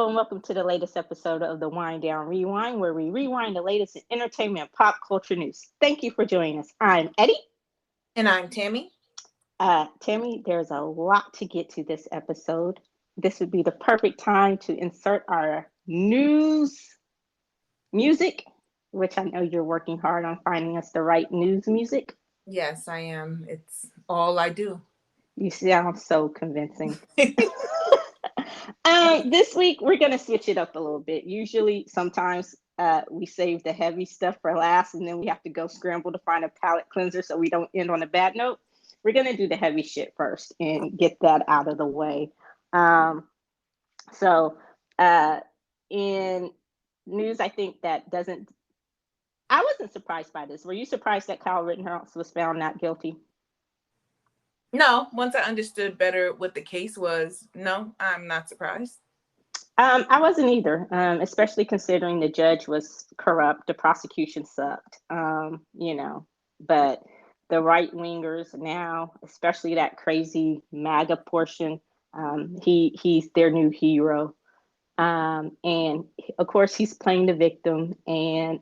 Hello and welcome to the latest episode of the Wind Down Rewind, where we rewind the latest in entertainment and pop culture news. Thank you for joining us. I'm Eddie. And I'm Tammy. Tammy, there's a lot to get to this episode. This would be the perfect time to insert our news music, which I know you're working hard on finding us the right news music. Yes, I am. It's all I do. You sound so convincing. This week we're gonna switch it up a little bit. Usually, sometimes we save the heavy stuff for last, and then we have to go scramble to find a palate cleanser so we don't end on a bad note. We're gonna do the heavy shit first and get that out of the way. So, in news, I think that doesn't. I wasn't surprised by this. Were you surprised that Kyle Rittenhouse was found not guilty? No, once I understood better what the case was, no, I'm not surprised. I wasn't either, especially considering the judge was corrupt. The prosecution sucked, but the right wingers now, especially that crazy MAGA portion, he's their new hero. And of course, he's playing the victim, and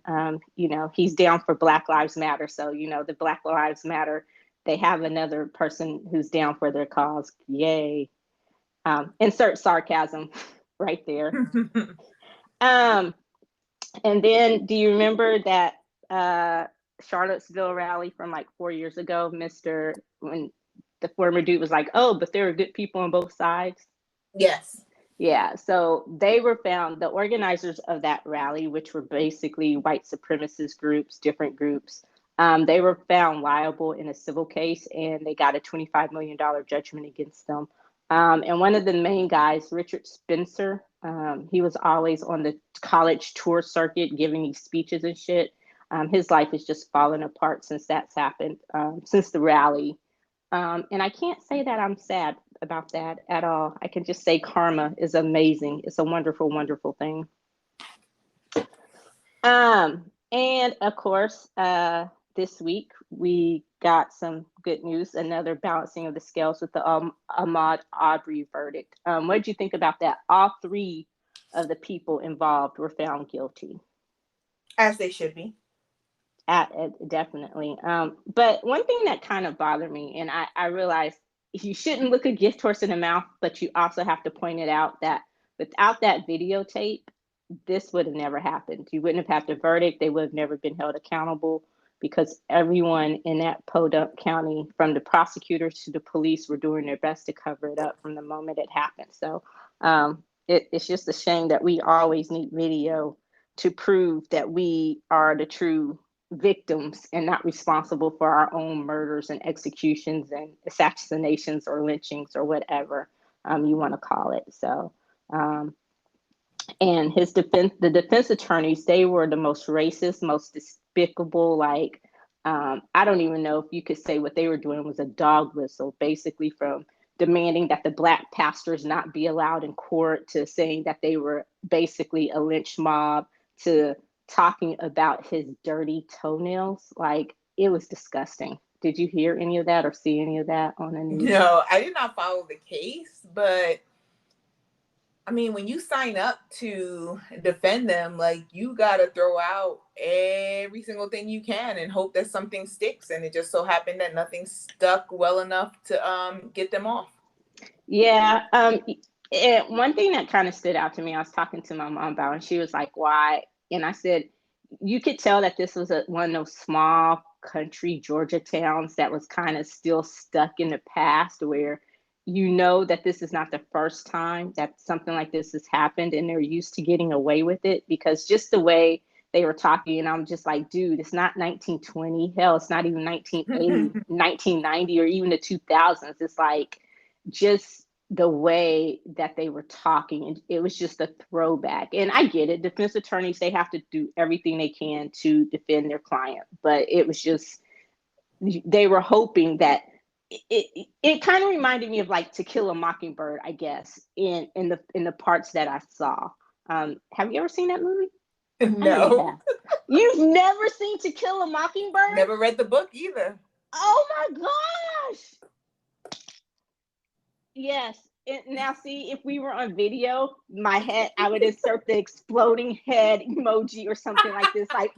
he's down for Black Lives Matter. So the Black Lives Matter, they have another person who's down for their cause. Yay! Insert sarcasm right there. And then, do you remember that Charlottesville rally from like 4 years ago, when the former dude was like, "Oh, but there are good people on both sides." Yes. Yeah, so they were found, the organizers of that rally, which were basically white supremacist groups, different groups, they were found liable in a civil case, and they got a $25 million judgment against them. And one of the main guys, Richard Spencer, he was always on the college tour circuit giving these speeches and shit. His life has just fallen apart since that's happened, since the rally. And I can't say that I'm sad about that at all. I can just say karma is amazing. It's a wonderful, wonderful thing. And of course, this week we got some good news, another balancing of the scales with the Ahmaud Arbery verdict. What did you think about that? All three of the people involved were found guilty. As they should be. Definitely. But one thing that kind of bothered me, and I realized you shouldn't look a gift horse in the mouth, but you also have to point it out that without that videotape, this would have never happened. You wouldn't have had the verdict. They would have never been held accountable, because everyone in that Podunk County, from the prosecutors to the police, were doing their best to cover it up from the moment it happened. So it's just a shame that we always need video to prove that we are the true victims and not responsible for our own murders and executions and assassinations or lynchings or whatever you want to call it. So, and the defense attorneys, they were the most racist, most despicable. Like, I don't even know if you could say what they were doing was a dog whistle, basically, from demanding that the Black pastors not be allowed in court, to saying that they were basically a lynch mob, to talking about his dirty toenails. Like, it was disgusting. Did you hear any of that or see any of that on the news? No, I did not follow the case, but I mean, when you sign up to defend them, like, you got to throw out every single thing you can and hope that something sticks. And it just so happened that nothing stuck well enough to get them off. Yeah. One thing that kind of stood out to me, I was talking to my mom about, and she was like, "Why?" And I said, you could tell that this was one of those small country Georgia towns that was kind of still stuck in the past, where that this is not the first time that something like this has happened, and they're used to getting away with it, because just the way they were talking, and I'm just like, dude, it's not 1920. Hell, it's not even 1980, 1990, or even the 2000s. It's like, just the way that they were talking, and it was just a throwback. And I get it, defense attorneys, they have to do everything they can to defend their client, but it was just, they were hoping that it kind of reminded me of like To Kill a Mockingbird, I guess, in the parts that I saw. Have you ever seen that movie? No. You've never seen To Kill a Mockingbird? Never read the book either. Oh my gosh. Yes, now see, if we were on video, my head, I would insert the exploding head emoji or something like this. Like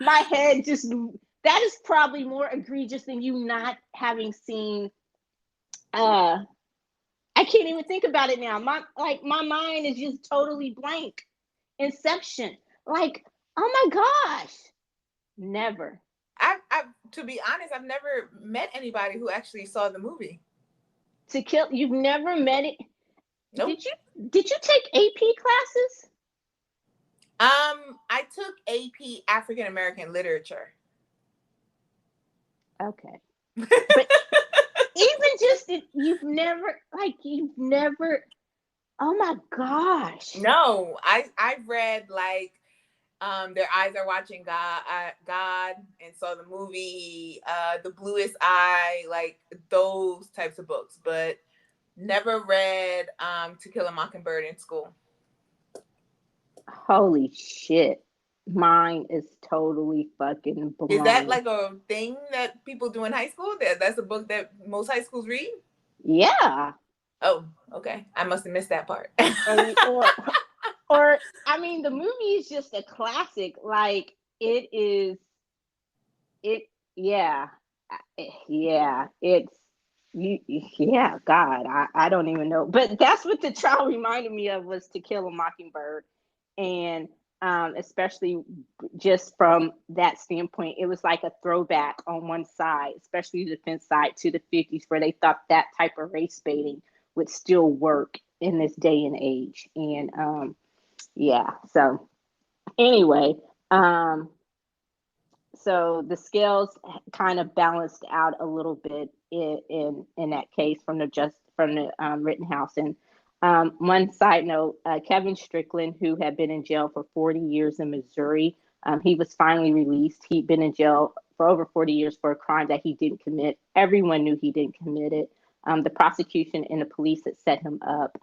my head just, that is probably more egregious than you not having seen. I can't even think about it now. My mind is just totally blank. Inception. Like, oh my gosh. Never. I've to be honest, I've never met anybody who actually saw the movie. To Kill, you've never met it. Nope. Did you take AP classes? I took AP African American Literature. Okay. But even just you've never, oh my gosh. No, I've read like Their Eyes Are Watching God, and saw the movie The Bluest Eye, like those types of books, but never read To Kill a Mockingbird in school. Holy shit. Mine is totally fucking blown. Is that like a thing that people do in high school? That's a book that most high schools read? Yeah. Oh, okay. I must have missed that part. Or I mean, the movie is just a classic. Like it is. Yeah. It's yeah. God, I don't even know. But that's what the trial reminded me of, was To Kill a Mockingbird, and especially just from that standpoint, it was like a throwback on one side, especially the defense side, to the 50s, where they thought that type of race baiting would still work in this day and age. And yeah, so anyway, so the scales kind of balanced out a little bit in that case from the Rittenhouse. And one side note, Kevin Strickland, who had been in jail for 40 years in Missouri, he was finally released. He'd been in jail for over 40 years for a crime that he didn't commit. Everyone knew he didn't commit it. The prosecution and the police that set him up.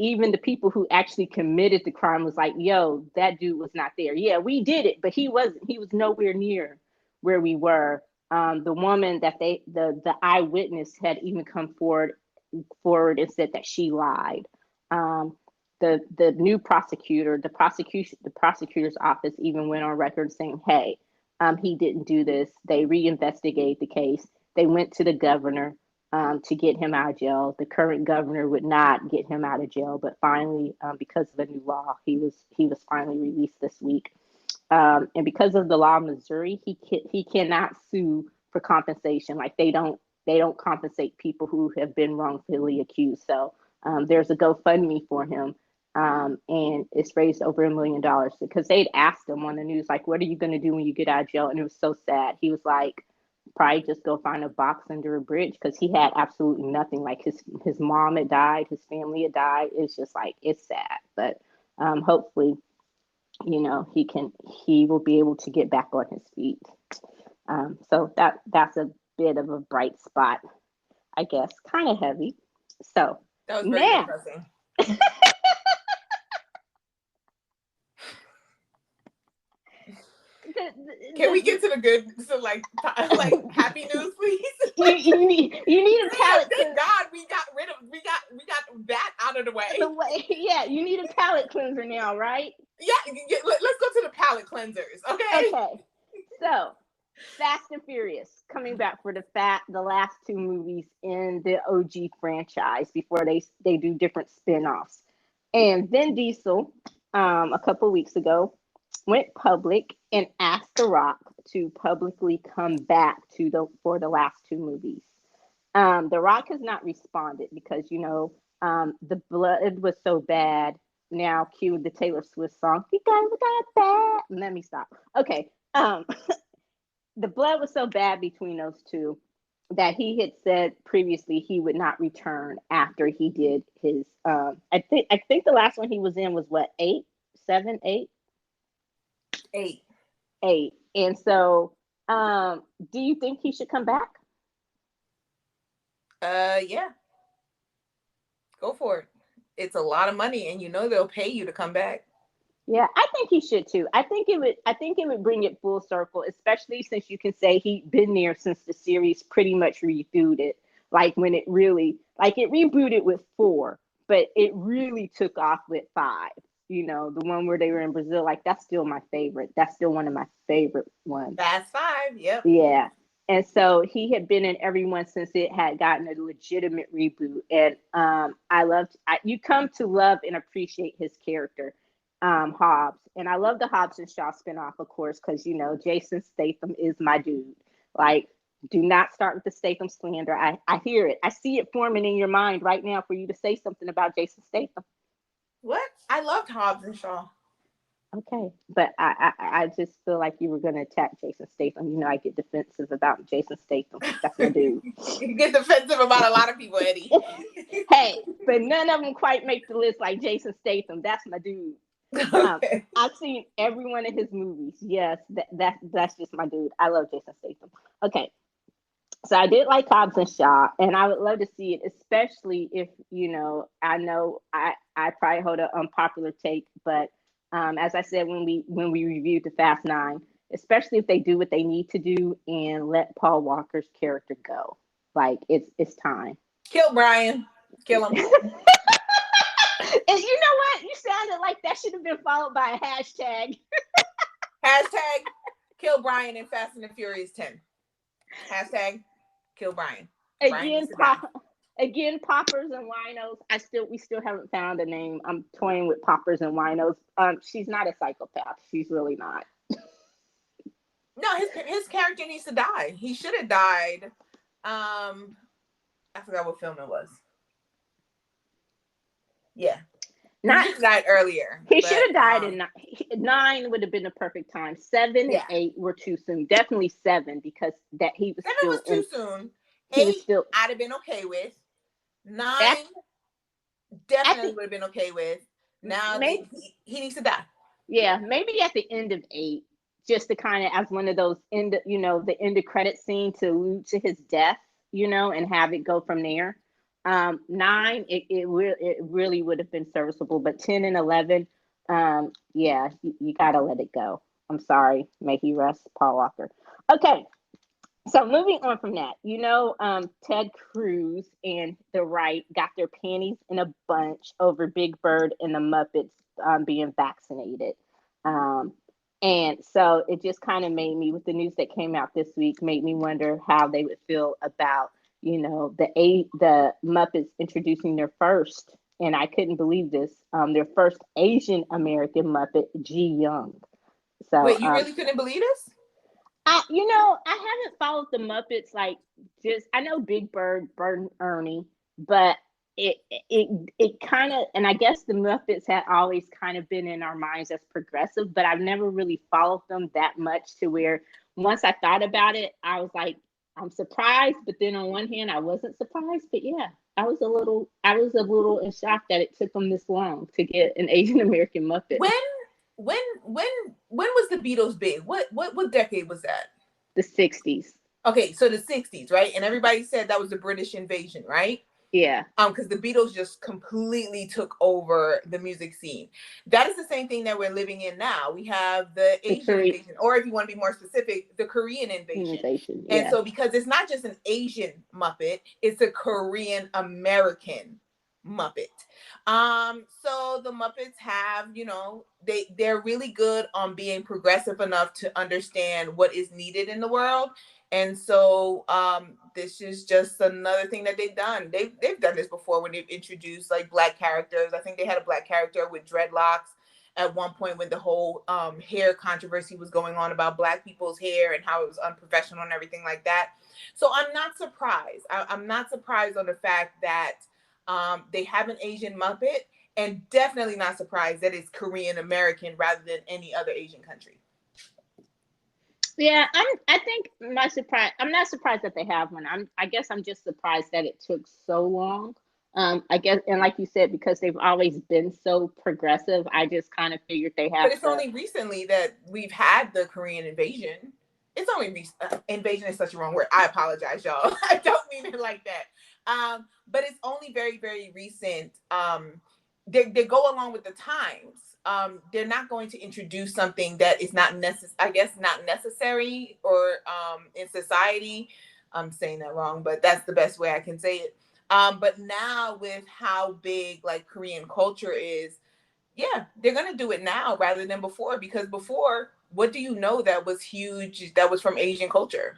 Even the people who actually committed the crime was like, yo, that dude was not there. Yeah, we did it, but he wasn't. He was nowhere near where we were. The woman that the eyewitness had even come forward and said that she lied. The new prosecutor, the prosecutor's office even went on record saying, hey, he didn't do this. They reinvestigated the case. They went to the governor to get him out of jail. The current governor would not get him out of jail, but finally, because of a new law, he was finally released this week. And because of the law in Missouri, he cannot sue for compensation. Like they don't compensate people who have been wrongfully accused. So there's a GoFundMe for him, and it's raised over $1 million, because they'd asked him on the news, like, what are you going to do when you get out of jail? And it was so sad. He was like, probably just go find a box under a bridge, because he had absolutely nothing. Like his mom had died, his family had died. It's just like, it's sad, but hopefully, he will be able to get back on his feet. So that's a bit of a bright spot, I guess, kind of heavy. So that was very depressing. Can we get to the good, like happy news, please? you need a palate. Thank God we got that out of the way. Yeah, you need a palate cleanser now, right? Yeah, let's go to the palate cleansers, okay? Okay. So, Fast and Furious coming back for the last two movies in the OG franchise before they do different spin-offs. And Vin Diesel, a couple weeks ago, went public and asked The Rock to publicly come back for the last two movies. The Rock has not responded because the blood was so bad. Now cue the Taylor Swift song. You guys got bad. Let me stop. Okay. The blood was so bad between those two that he had said previously he would not return after he did his. I think the last one he was in was what, 8, 7, 8. 8. And so, do you think he should come back? Yeah. Go for it. It's a lot of money, and they'll pay you to come back. Yeah, I think he should too. I think it would bring it full circle, especially since you can say he'd been there since the series pretty much rebooted. Like when it really, like it rebooted with 4, but it really took off with 5. You know, the one where they were in Brazil, like that's still my favorite. That's still one of my favorite ones. Fast Five. Yep. Yeah. And so he had been in everyone since it had gotten a legitimate reboot. And you come to love and appreciate his character, Hobbs. And I love the Hobbs and Shaw spinoff, of course, because, you know, Jason Statham is my dude. Like, do not start with the Statham slander. I hear it. I see it forming in your mind right now for you to say something about Jason Statham. What? I loved Hobbs and Shaw. Okay, but I just feel like you were going to attack Jason Statham. You know, I get defensive about Jason Statham. That's my dude. You get defensive about a lot of people, Eddie. Hey, but none of them quite make the list like Jason Statham. That's my dude. Okay. I've seen every one of his movies. Yes, that's just my dude. I love Jason Statham. Okay, so I did like Hobbs and Shaw, and I would love to see it, especially if, you know I probably hold an unpopular take, but as I said when we reviewed the Fast Nine, especially if they do what they need to do and let Paul Walker's character go, like it's time. Kill Brian. Kill him. And you know what? You sounded like that should have been followed by a hashtag. Hashtag kill Brian in Fast and the Furious 10. Hashtag kill Brian. Again, Poppers and Winos. We still haven't found a name. I'm toying with Poppers and Winos. She's not a psychopath. She's really not. No, his character needs to die. He should have died. I forgot what film it was. Yeah. He died earlier. He should have died in 9 would have been the perfect time. 7 and 8 were too soon. Definitely 7 because that he was 7 was too soon. 8 I'd have been okay with. 9 definitely would have been okay with. Now he needs to die. Yeah, maybe at the end of 8, just to kind of as one of those the end of credit scene to allude to his death, and have it go from there. 9, it really would have been serviceable, but 10 and 11, you gotta let it go. I'm sorry. May he rest, Paul Walker. Okay. So moving on from that, Ted Cruz and the right got their panties in a bunch over Big Bird and the Muppets being vaccinated. And so it just kind of made me, with the news that came out this week, made me wonder how they would feel about, the Muppets introducing their first, and I couldn't believe this, their first Asian American Muppet, Ji Young. So wait, you really couldn't believe this? I haven't followed the Muppets I know Big Bird, Bert and Ernie, but it kind of, and I guess the Muppets had always kind of been in our minds as progressive, but I've never really followed them that much to where once I thought about it, I was like, I'm surprised, but then on one hand, I wasn't surprised. But yeah, I was a little in shock that it took them this long to get an Asian American Muppet. When was the Beatles big? What decade was that? The 60s. Okay, so the 60s, right? And everybody said that was the British invasion, right? Yeah. Because the Beatles just completely took over the music scene. That is the same thing that we're living in now. We have the Asian invasion, or if you want to be more specific, the Korean invasion. Yeah. And so because it's not just an Asian Muppet, it's a Korean American Muppet. So the Muppets have, they're really good on being progressive enough to understand what is needed in the world. And so this is just another thing that they've done. They've done this before when they've introduced like Black characters. I think they had a Black character with dreadlocks at one point when the whole hair controversy was going on about Black people's hair and how it was unprofessional and everything like that. So I'm not surprised. I'm not surprised on the fact that they have an Asian Muppet, and definitely not surprised that it's Korean American rather than any other Asian country. Yeah, I'm not surprised that they have one. I guess I'm just surprised that it took so long. I guess, and like you said, because they've always been so progressive, I just kind of figured they have. But it's only recently that we've had the Korean invasion. It's only invasion is such a wrong word. I apologize, y'all. I don't mean it like that. But it's only very, very recent. They go along with the times. They're not going to introduce something that is not necessary or in society. I'm saying that wrong, but that's the best way I can say it. But now with how big like Korean culture is, yeah, they're gonna do it now rather than before. Because before, what do you know that was huge? That was from Asian culture.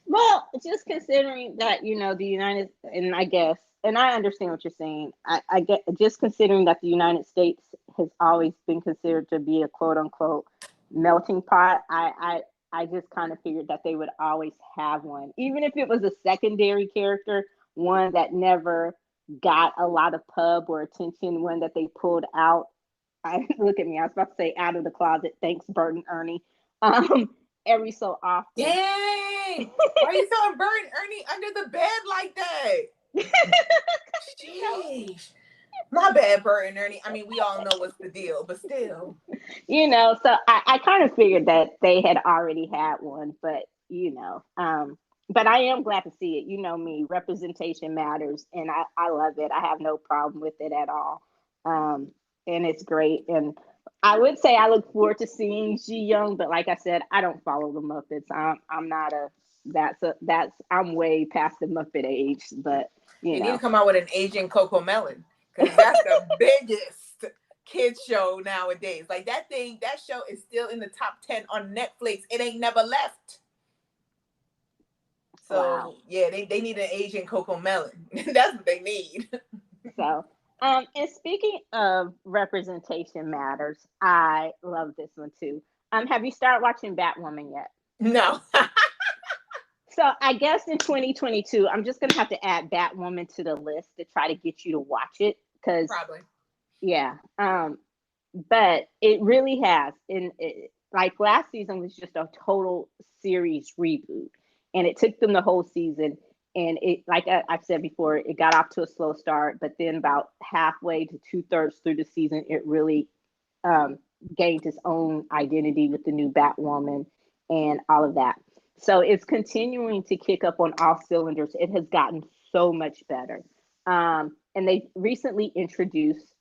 Well, just considering that, the United, and I guess, and I understand what you're saying. I get, just considering that the United States has always been considered to be a quote unquote melting pot. I just kind of figured that they would always have one, even if it was a secondary character, one that never got a lot of pub or attention, one that they pulled out. Look at me, I was about to say out of the closet. Thanks, Bert and Ernie. Um, every so often. Dang! Why are you throwing Bert and Ernie under the bed like that? Sheesh. My bad, Bert and Ernie. I mean, we all know what's the deal, but still. So I kind of figured that they had already had one, but but I am glad to see it. You know me, representation matters, and I love it. I have no problem with it at all. Um, and it's great. And I would say I look forward to seeing Ji Young, but like I said, I don't follow the Muppets. I'm not a that's I'm way past the Muppet age, but you They need to know. come out with an Asian Coco Melon because that's the biggest kids show nowadays. Like that show is still in the top 10 on Netflix. It ain't never left. So Wow. yeah, they need an Asian Coco Melon. That's what they need. So, and speaking of representation matters, I love this one too. Have you started watching Batwoman yet? No. So I guess in 2022, I'm just gonna have to add Batwoman to the list to try to get you to watch it because Probably. yeah, but it really has. Like last season was just a total series reboot, and it took them the whole season. And it, like I've said before, it got off to a slow start, but then about halfway to 2/3 through the season, it really um, gained its own identity with the new Batwoman and all of that. So it's continuing to kick up on all cylinders. It has gotten so much better. And they recently introduced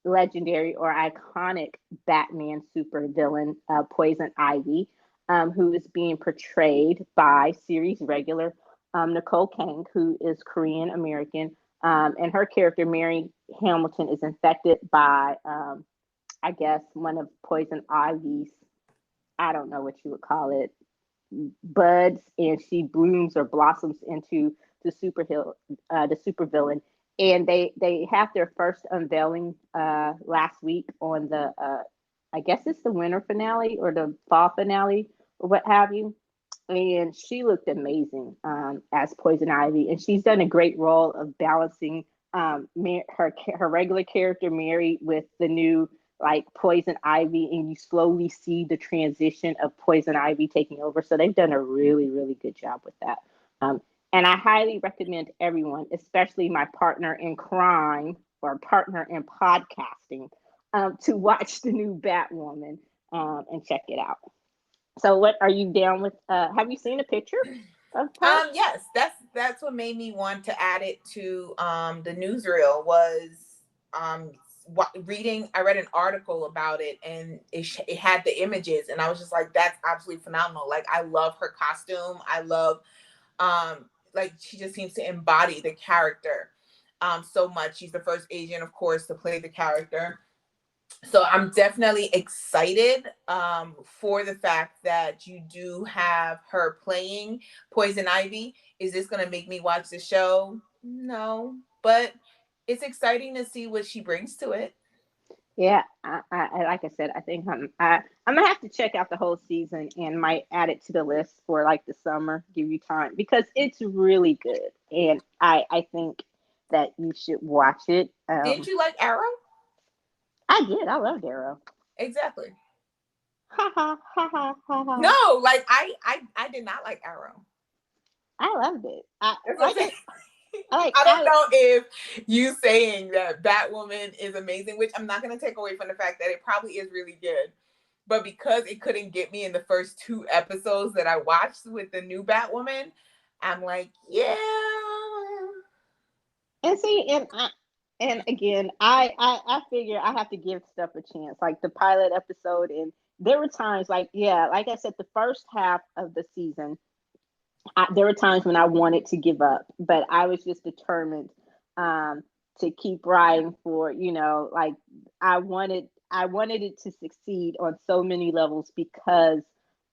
legendary or iconic Batman supervillain, Poison Ivy, who is being portrayed by series regular Nicole Kang, who is Korean American. And her character, Mary Hamilton, is infected by, I guess, one of Poison Ivy's, I don't know what you would call it, buds, and she blooms or blossoms into the super villain. And they have their first unveiling last week on the I guess it's the winter finale or the fall finale or what have you. And she looked amazing as Poison Ivy, and she's done a great role of balancing her regular character Mary with the new like Poison Ivy, and you slowly see the transition of Poison Ivy taking over. So they've done a really, really good job with that. And I highly recommend everyone, especially my partner in crime or partner in podcasting, to watch the new Batwoman and check it out. So, what are you down with? Have you seen a picture of her? Yes, that's what made me want to add it to the newsreel was um reading. I read an article about it, and it had the images, and I was just like, that's absolutely phenomenal. Like, I love her costume. I love like she just seems to embody the character so much. She's the first Asian, of course, to play the character. So I'm definitely excited for the fact that you do have her playing Poison Ivy. Is this going to make me watch the show? No, but it's exciting to see what she brings to it. Yeah, like I said, I think I'm gonna have to check out the whole season and might add it to the list for like the summer. Give you time because it's really good, and I think that you should watch it. Didn't you like Arrow? I did. I loved Arrow. Exactly. Ha ha ha ha ha ha. No, like I did not like Arrow. I loved it. That's what I'm saying. Like I don't know if you saying that Batwoman is amazing, which I'm not going to take away from the fact that it probably is really good. But because it couldn't get me in the first 2 episodes that I watched with the new Batwoman, I'm like, yeah. And see, and again, I figure I have to give stuff a chance. Like the pilot episode, and there were times like, yeah, like I said, the first half of the season there were times when I wanted to give up, but I was just determined um, to keep writing for, like I wanted it to succeed on so many levels because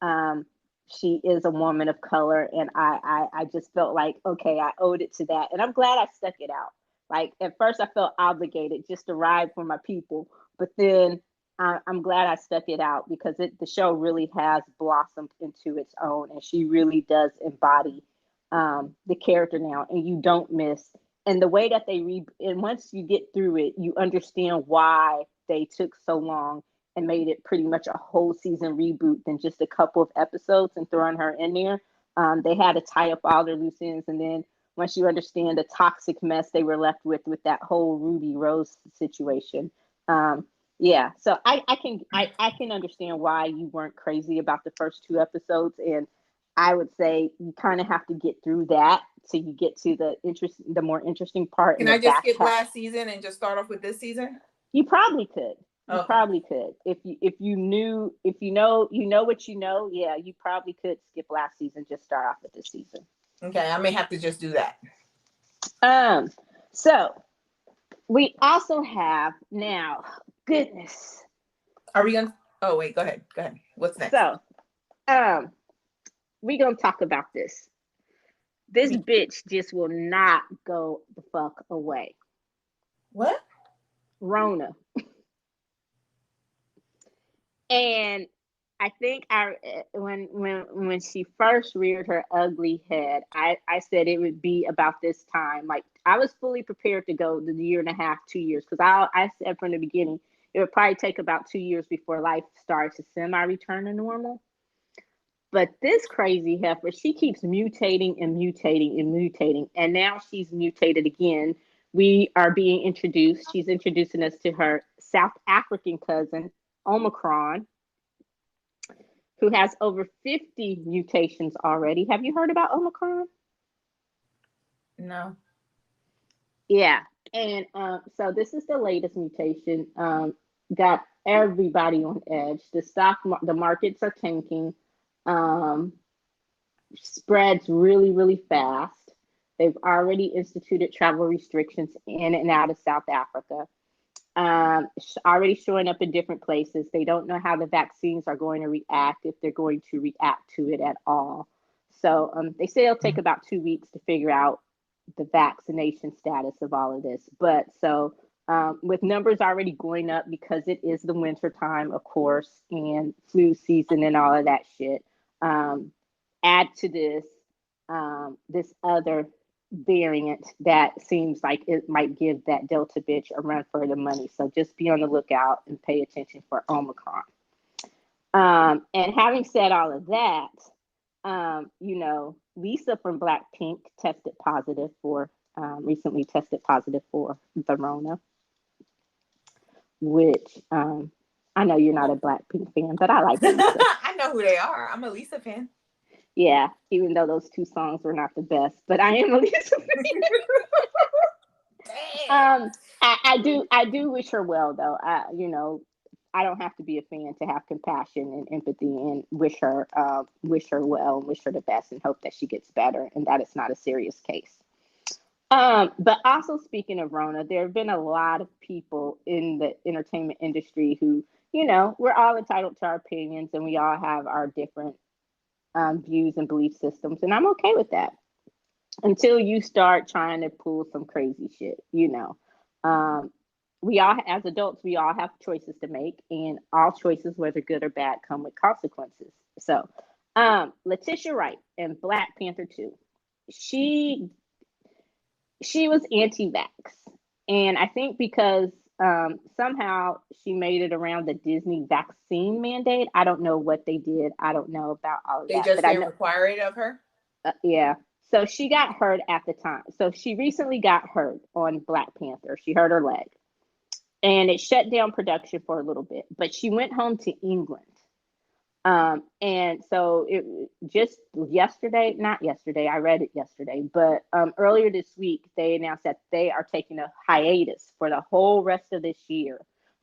um, she is a woman of color, and I just felt like, okay, I owed it to that, and I'm glad I stuck it out. Like at first, I felt obligated just to ride for my people, but then I'm glad I stuck it out because the show really has blossomed into its own, and she really does embody the character now, and you don't miss. And the way that and once you get through it, you understand why they took so long and made it pretty much a whole season reboot than just a couple of episodes and throwing her in there. They had to tie up all their loose ends, and then once you understand the toxic mess they were left with that whole Ruby Rose situation. Um, yeah, so I can understand why you weren't crazy about the first two episodes, and I would say you kind of have to get through that so you get to the more interesting part in Can the I just back skip half. last season and just start off with this season? You probably could. You Okay. probably could if you know what you know. Yeah, you probably could skip last season. Just start off with this season. Okay, I may have to just do that. So we also have now. Goodness. Are we gonna? Oh wait, go ahead. Go ahead. What's next? So um, we gonna talk about this. This bitch just will not go the fuck away. What? Rona. And I think when she first reared her ugly head, I said it would be about this time. Like I was fully prepared to go the year and a half, 2 years, because I said from the beginning it would probably take about 2 years before life starts to semi return to normal. But this crazy heifer, she keeps mutating and mutating and mutating, and now she's mutated again. We are being introduced. She's introducing us to her South African cousin, Omicron, who has over 50 mutations already. Have you heard about Omicron? No. Yeah. And so this is the latest mutation. Got everybody on edge. The markets are tanking. Um, Spreads really, really fast. They've already instituted travel restrictions in and out of South Africa. Already showing up in different places. They don't know how the vaccines are going to react, if they're going to react to it at all. So they say it'll take about 2 weeks to figure out the vaccination status of all of this. But so with numbers already going up because it is the winter time, of course, and flu season and all of that shit. Um, Add to this other variant that seems like it might give that Delta bitch a run for the money. So just be on the lookout and pay attention for Omicron. And having said all of that, Lisa from Blackpink recently tested positive for the Rona, which I know you're not a Blackpink fan, but I like Lisa. I know who they are. I'm a Lisa fan. Yeah, even though those two songs were not the best, but I am a Lisa fan. I do wish her well though. I don't have to be a fan to have compassion and empathy and wish her well and wish her the best and hope that she gets better and that it's not a serious case. But also speaking of Rona, there have been a lot of people in the entertainment industry who, we're all entitled to our opinions and we all have our different views and belief systems, and I'm okay with that until you start trying to pull some crazy shit. We all, as adults, we all have choices to make, and all choices, whether good or bad, come with consequences. So, Letitia Wright in Black Panther 2, she was anti-vax, and I think because somehow she made it around the Disney vaccine mandate. I don't know what they did. I don't know about all of They that. just But I didn't know, require it of her. yeah. So she got hurt at the time. So she recently got hurt on Black Panther. She hurt her leg, and it shut down production for a little bit. But she went home to England. And so it just yesterday, not yesterday, I read it yesterday, but earlier this week, they announced that they are taking a hiatus for the whole rest of this year.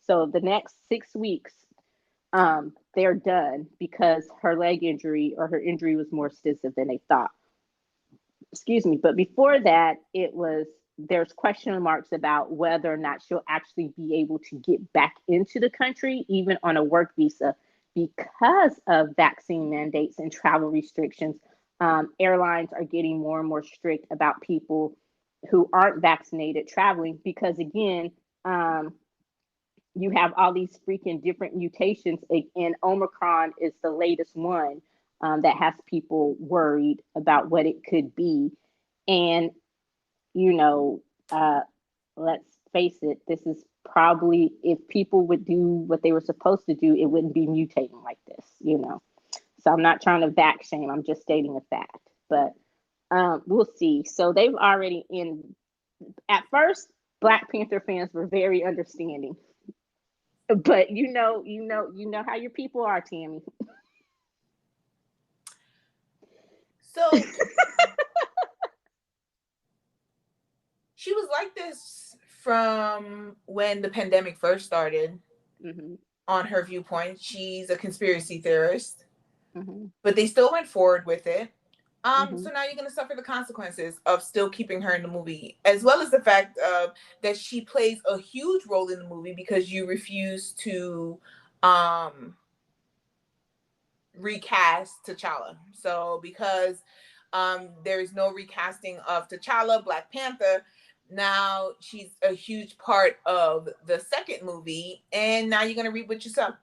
So the next 6 weeks, they're done because her leg injury or her injury was more extensive than they thought. excuse me, but before that, there's question marks about whether or not she'll actually be able to get back into the country, even on a work visa, because of vaccine mandates and travel restrictions. Airlines are getting more and more strict about people who aren't vaccinated traveling because, again, you have all these freaking different mutations, and Omicron is the latest one that has people worried about what it could be. And, you know, uh, let's face it, this is probably, if people would do what they were supposed to do, it wouldn't be mutating like this. So I'm not trying to back shame, I'm just stating a fact. But we'll see. So they've already at first, Black Panther fans were very understanding. But you know how your people are, Tammy. So she was like this from when the pandemic first started. Mm-hmm. On her viewpoint, she's a conspiracy theorist, mm-hmm. but they still went forward with it. Mm-hmm. So now you're going to suffer the consequences of still keeping her in the movie, as well as the fact that she plays a huge role in the movie because you refuse to recast T'Challa. So because there is no recasting of T'Challa, Black Panther, now she's a huge part of the second movie, and now you're going to reap what you sow.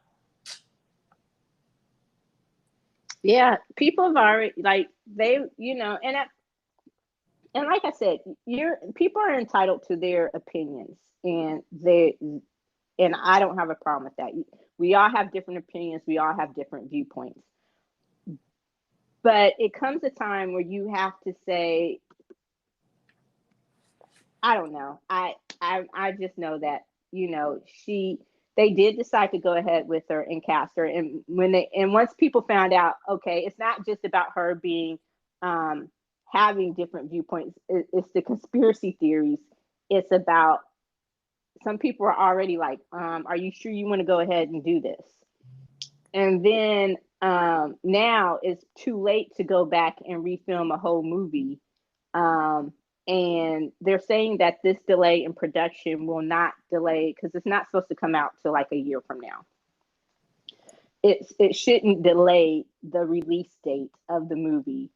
Yeah, people have already, like, they, and like I said, people are entitled to their opinions, and I don't have a problem with that. We all have different opinions, we all have different viewpoints. But it comes a time where you have to say, I don't know. I just know that, they did decide to go ahead with her and cast her. And once people found out, okay, it's not just about her being having different viewpoints. It's the conspiracy theories. It's about, some people are already like, are you sure you want to go ahead and do this? And then now it's too late to go back and refilm a whole movie. And they're saying that this delay in production will not delay, because it's not supposed to come out till like a year from now. It shouldn't delay the release date of the movie.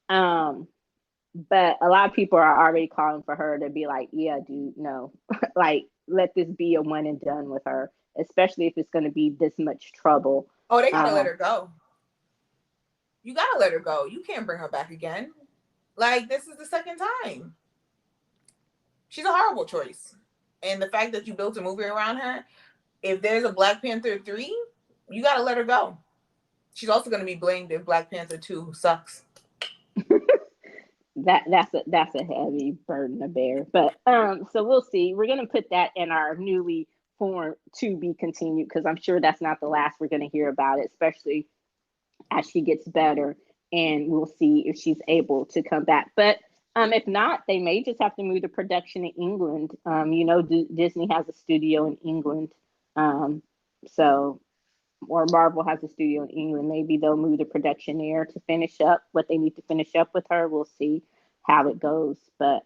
But a lot of people are already calling for her to be like, yeah, dude, no. Like, let this be a one and done with her, especially if it's going to be this much trouble. Oh, they gotta let her go. You gotta let her go. You can't bring her back again. Like, this is the second time. She's a horrible choice. And the fact that you built a movie around her, if there's a Black Panther 3, you gotta let her go. She's also gonna be blamed if Black Panther 2 sucks. That's a heavy burden to bear. But so we'll see. We're gonna put that in our newly formed to be continued, because I'm sure that's not the last we're gonna hear about it, especially as she gets better, and we'll see if she's able to come back. But if not, they may just have to move the production to England. Disney has a studio in England, or Marvel has a studio in England. Maybe they'll move the production there to finish up what they need to finish up with her. We'll see how it goes, but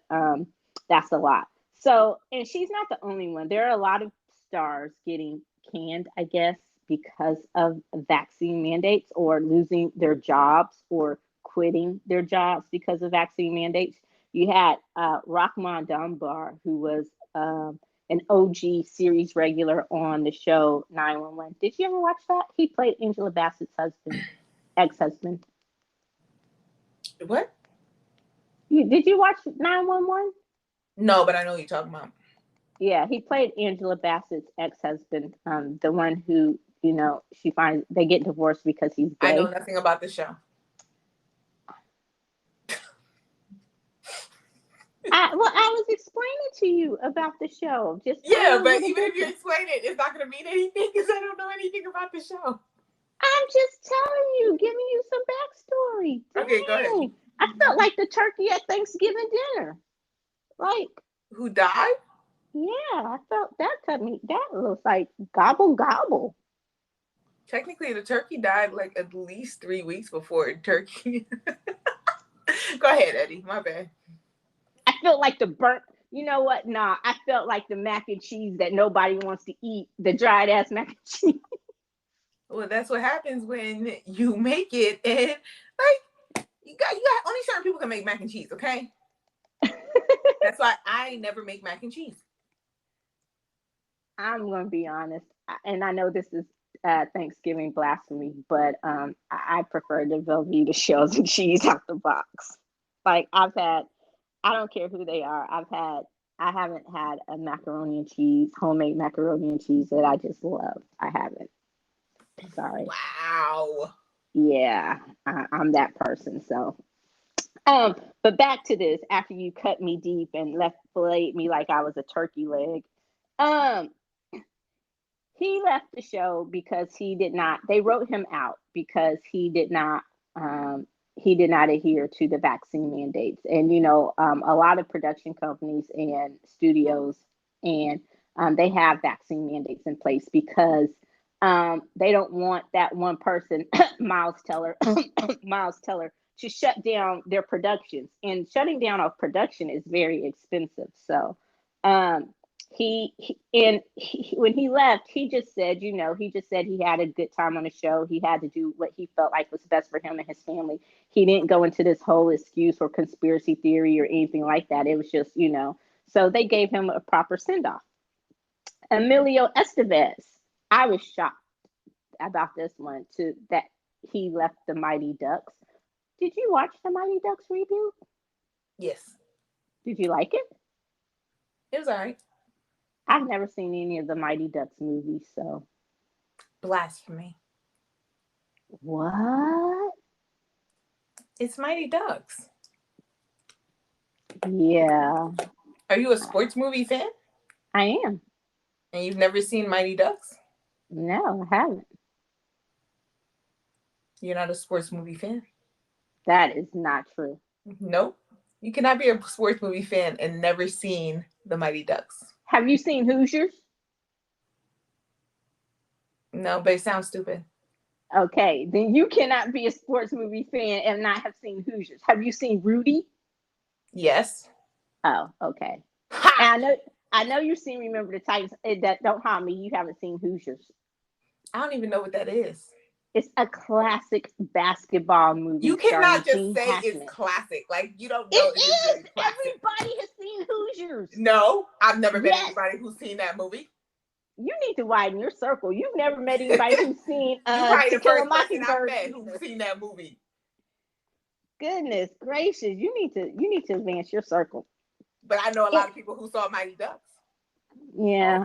that's a lot. So, and she's not the only one. There are a lot of stars getting canned, I guess, because of vaccine mandates, or losing their jobs, or quitting their jobs because of vaccine mandates. You had Rahman Dambar, who was an OG series regular on the show 911. Did you ever watch that? He played Angela Bassett's ex-husband. What? Did you watch 911? No, but I know what you're talking about. Yeah, he played Angela Bassett's ex-husband, the one who, they get divorced because he's gay. I know nothing about the show. I was explaining to you about the show. Just but even if you explain it, it's not going to mean anything because I don't know anything about the show. I'm just telling you, giving you some backstory. Okay, go ahead. I felt like the turkey at Thanksgiving dinner. Like, who died? Yeah, I felt that cut me. That looks like gobble gobble. Technically, the turkey died like at least 3 weeks before turkey. Go ahead, Eddie. My bad. I felt like the burnt. You know what? Nah, I felt like the mac and cheese that nobody wants to eat. The dried ass mac and cheese. Well, that's what happens when you make it, and like you got only certain people can make mac and cheese. Okay, that's why I never make mac and cheese. I'm gonna be honest, and I know this is Thanksgiving blasphemy, but I prefer the Velveeta shells and cheese out the box. Like I don't care who they are. I haven't had a macaroni and cheese, homemade macaroni and cheese that I just love. I haven't. Sorry. Wow. Yeah, I'm that person. So, but back to this. After you cut me deep and filleted me like I was a turkey leg, um, he left the show because he did not. They wrote him out because he did not adhere to the vaccine mandates. And a lot of production companies and studios and they have vaccine mandates in place because they don't want that one person, Miles Teller, Miles Teller, to shut down their productions. And shutting down a production is very expensive. So when he left, he just said, he had a good time on the show. He had to do what he felt like was best for him and his family. He didn't go into this whole excuse or conspiracy theory or anything like that. It was just, so they gave him a proper send off. Emilio Estevez, I was shocked about this one too, that he left the Mighty Ducks. Did you watch the Mighty Ducks reboot? Yes. Did you like it? It was all right. I've never seen any of the Mighty Ducks movies, so. Blasphemy. What? It's Mighty Ducks. Yeah. Are you a sports movie fan? I am. And you've never seen Mighty Ducks? No, I haven't. You're not a sports movie fan? That is not true. Nope. You cannot be a sports movie fan and never seen the Mighty Ducks. Have you seen Hoosiers? No, but it sounds stupid. Okay, then you cannot be a sports movie fan and not have seen Hoosiers. Have you seen Rudy? Yes. Oh, okay. And I know you've seen Remember the Titans. That don't harm me. You haven't seen Hoosiers. I don't even know what that is. It's a classic basketball movie. You cannot just Gene say Hackman. It's classic. Like, you don't know. It is. Really everybody has seen Hoosiers. No, I've never met anybody who's seen that movie. You need to widen your circle. You've never met anybody who's seen You're probably the first person I've met who's seen that movie. Goodness gracious, you need to advance your circle. But I know a lot of people who saw Mighty Ducks. Yeah,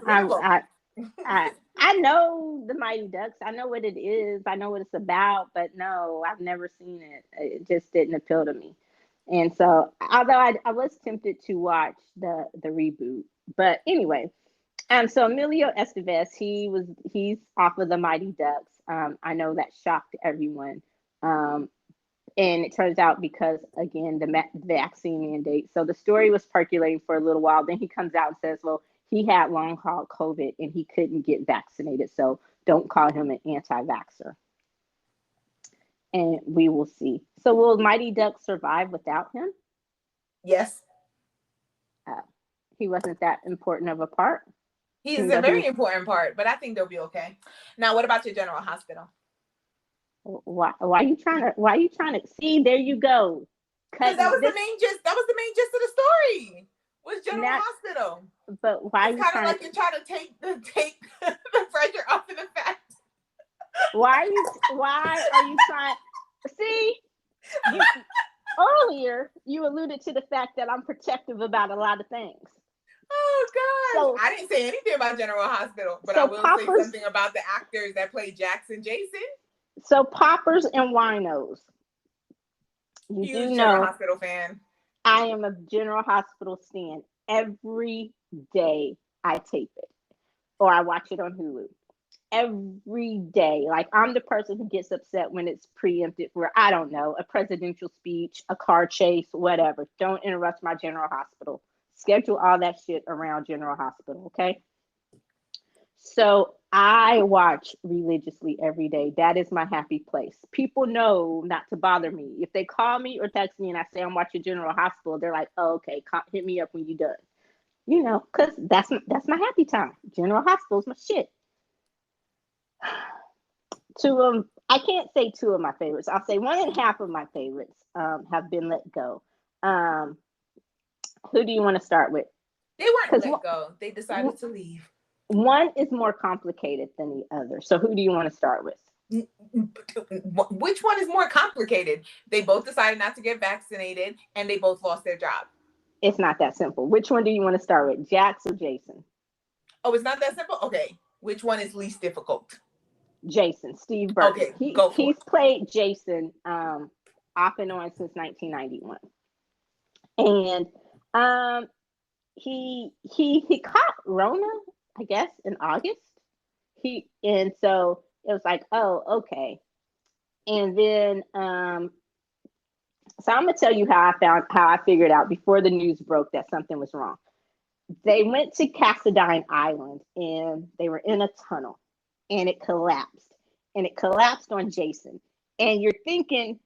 I know the Mighty Ducks. I know what it is. I know what it's about. But no, I've never seen it. It just didn't appeal to me. And so, although I was tempted to watch the reboot, but anyway, so Emilio Estevez, he's off of the Mighty Ducks. I know that shocked everyone. And it turns out because, again, the vaccine mandate. So the story was percolating for a little while. Then he comes out and says, well, he had long haul COVID and he couldn't get vaccinated. So don't call him an anti-vaxxer. And we will see. So will Mighty Ducks survive without him? Yes. He wasn't that important of a part. He's a very important part, but I think they'll be okay. Now, what about your General Hospital? Why are you trying to see? There you go. Because that was the main gist. That was the main gist of the story. Was General Hospital. But why it's kind of like you're trying to take the pressure off of the fact. Why are you trying? See, earlier you alluded to the fact that I'm protective about a lot of things. Oh God! So, I didn't say anything about General Hospital, but I will say something about the actors that play Jackson Jason. So poppers and winos. You do know, General Hospital fan. I am a General Hospital stan. Every day I tape it, or I watch it on Hulu. Every day, like I'm the person who gets upset when it's preempted for, I don't know, a presidential speech, a car chase, whatever. Don't interrupt my General Hospital. Schedule all that shit around General Hospital, okay? So I watch religiously every day. That is my happy place. People know not to bother me. If they call me or text me and I say I'm watching General Hospital, they're like, "Oh, okay, hit me up when you're done." You know, because that's my happy time. General Hospital's my shit. Two of them, I can't say two of my favorites. I'll say one and a half of my favorites have been let go. Um, who do you want to start with? They weren't Because let go. They decided to leave. one is more complicated than the other. So who do you want to start with? Which one is more complicated? They both decided not to get vaccinated and they both lost their job. It's not that simple. Which one do you want to start with, Jax or Jason? Oh, it's not that simple? Okay. Which one is least difficult? Jason, Steve Burton. Okay, go for he's it. played Jason off and on since 1991. And he caught Rona, I guess, in August. And so it was like, oh, okay. And then so I'm gonna tell you how I figured out before the news broke that something was wrong. They went to Cassadine Island and they were in a tunnel and it collapsed. And it collapsed on Jason. And you're thinking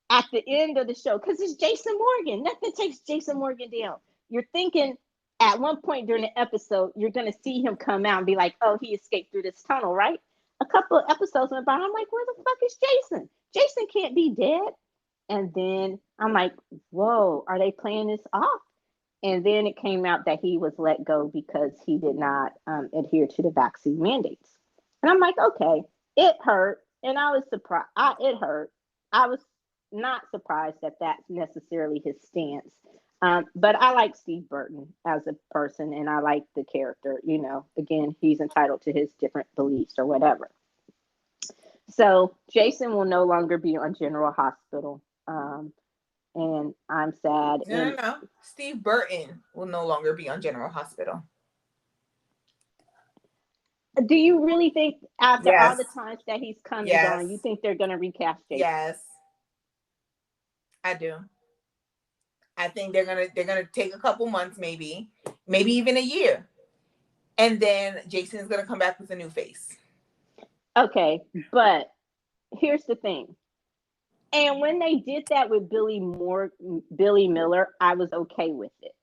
at the end of the show, because it's Jason Morgan, nothing takes Jason Morgan down. You're thinking at one point during the episode, you're going to see him come out and be like, oh, he escaped through this tunnel, right? A couple of episodes went by. I'm like, where the fuck is Jason? Jason can't be dead. And then I'm like, whoa, are they playing this off? And then it came out that he was let go because he did not adhere to the vaccine mandates. And I'm like, okay, it hurt. And I was surprised. It hurt. I was not surprised that that's necessarily his stance. But I like Steve Burton as a person and I like the character. You know, again, he's entitled to his different beliefs or whatever. So Jason will no longer be on General Hospital. And I'm sad. No. Steve Burton will no longer be on General Hospital. Do you really think after all Yes. the times that he's come Yes. and gone, you think they're going to recast Jason? Yes, I do. I think they're gonna take a couple months, maybe even a year, and then Jason is gonna come back with a new face. Okay, but here's the thing. And when they did that with Billy Miller, I was okay with it.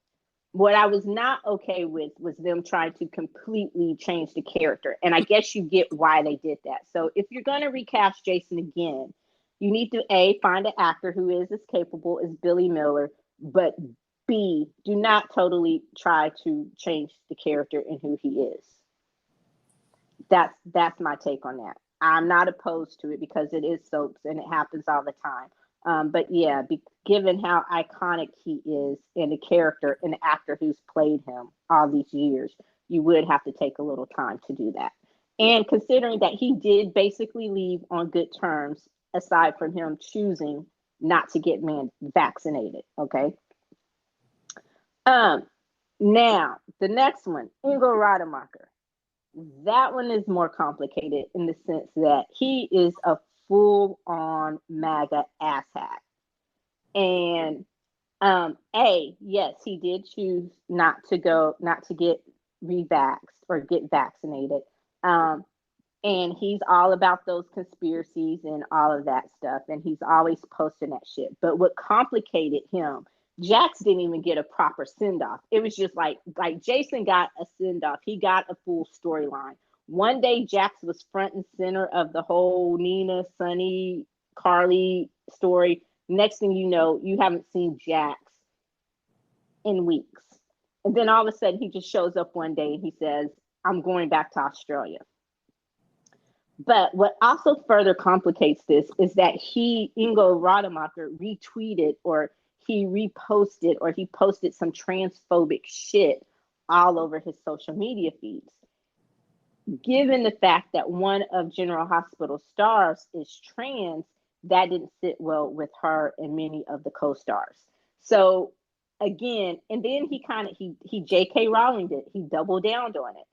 What I was not okay with was them trying to completely change the character. And I guess you get why they did that. So if you're going to recast Jason again, you need to A, find an actor who is as capable as Billy Miller, but B, do not totally try to change the character and who he is. That's my take on that. I'm not opposed to it because it is soaps and it happens all the time. But yeah, given how iconic he is and the character and the actor who's played him all these years, you would have to take a little time to do that. And considering that he did basically leave on good terms, aside from him choosing not to get vaccinated. Okay. Now the next one, Ingo Rademacher. That one is more complicated in the sense that he is a full-on MAGA asshat. And yes, he did choose not to get re-vaxxed or get vaccinated. And he's all about those conspiracies and all of that stuff. And he's always posting that shit. But what complicated him, Jax didn't even get a proper send-off. It was just like Jason got a send-off. He got a full storyline. One day, Jax was front and center of the whole Nina, Sonny, Carly story. Next thing you know, you haven't seen Jax in weeks. And then all of a sudden, he just shows up one day and he says, I'm going back to Australia. But what also further complicates this is that Ingo Rademacher, retweeted or he reposted or he posted some transphobic shit all over his social media feeds. Given the fact that one of General Hospital's stars is trans, that didn't sit well with her and many of the co-stars. So again, and then he J.K. Rowling it. He doubled down on it.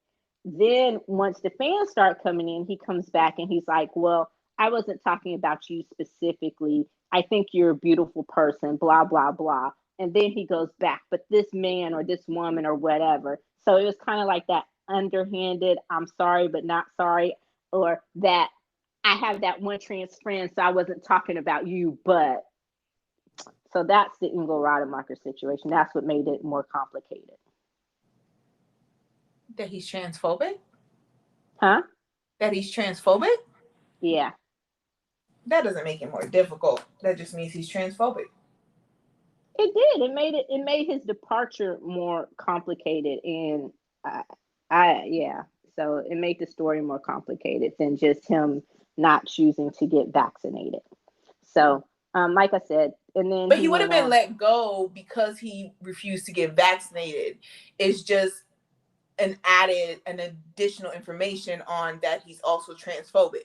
Then once the fans start coming in, he comes back and he's like, well, I wasn't talking about you specifically. I think you're a beautiful person, blah, blah, blah. And then he goes back, but this man or this woman or whatever. So it was kind of like that underhanded, I'm sorry, but not sorry, or that I have that one trans friend, so I wasn't talking about you, but. So that's the Ingo Rademacher situation. That's what made it more complicated. That he's transphobic? Huh? That he's transphobic? Yeah. That doesn't make it more difficult. That just means he's transphobic. It did. It made his departure more complicated, and yeah. So it made the story more complicated than just him not choosing to get vaccinated. So, like I said, and then but he would have been let go because he refused to get vaccinated. It's just an additional information on that he's also transphobic.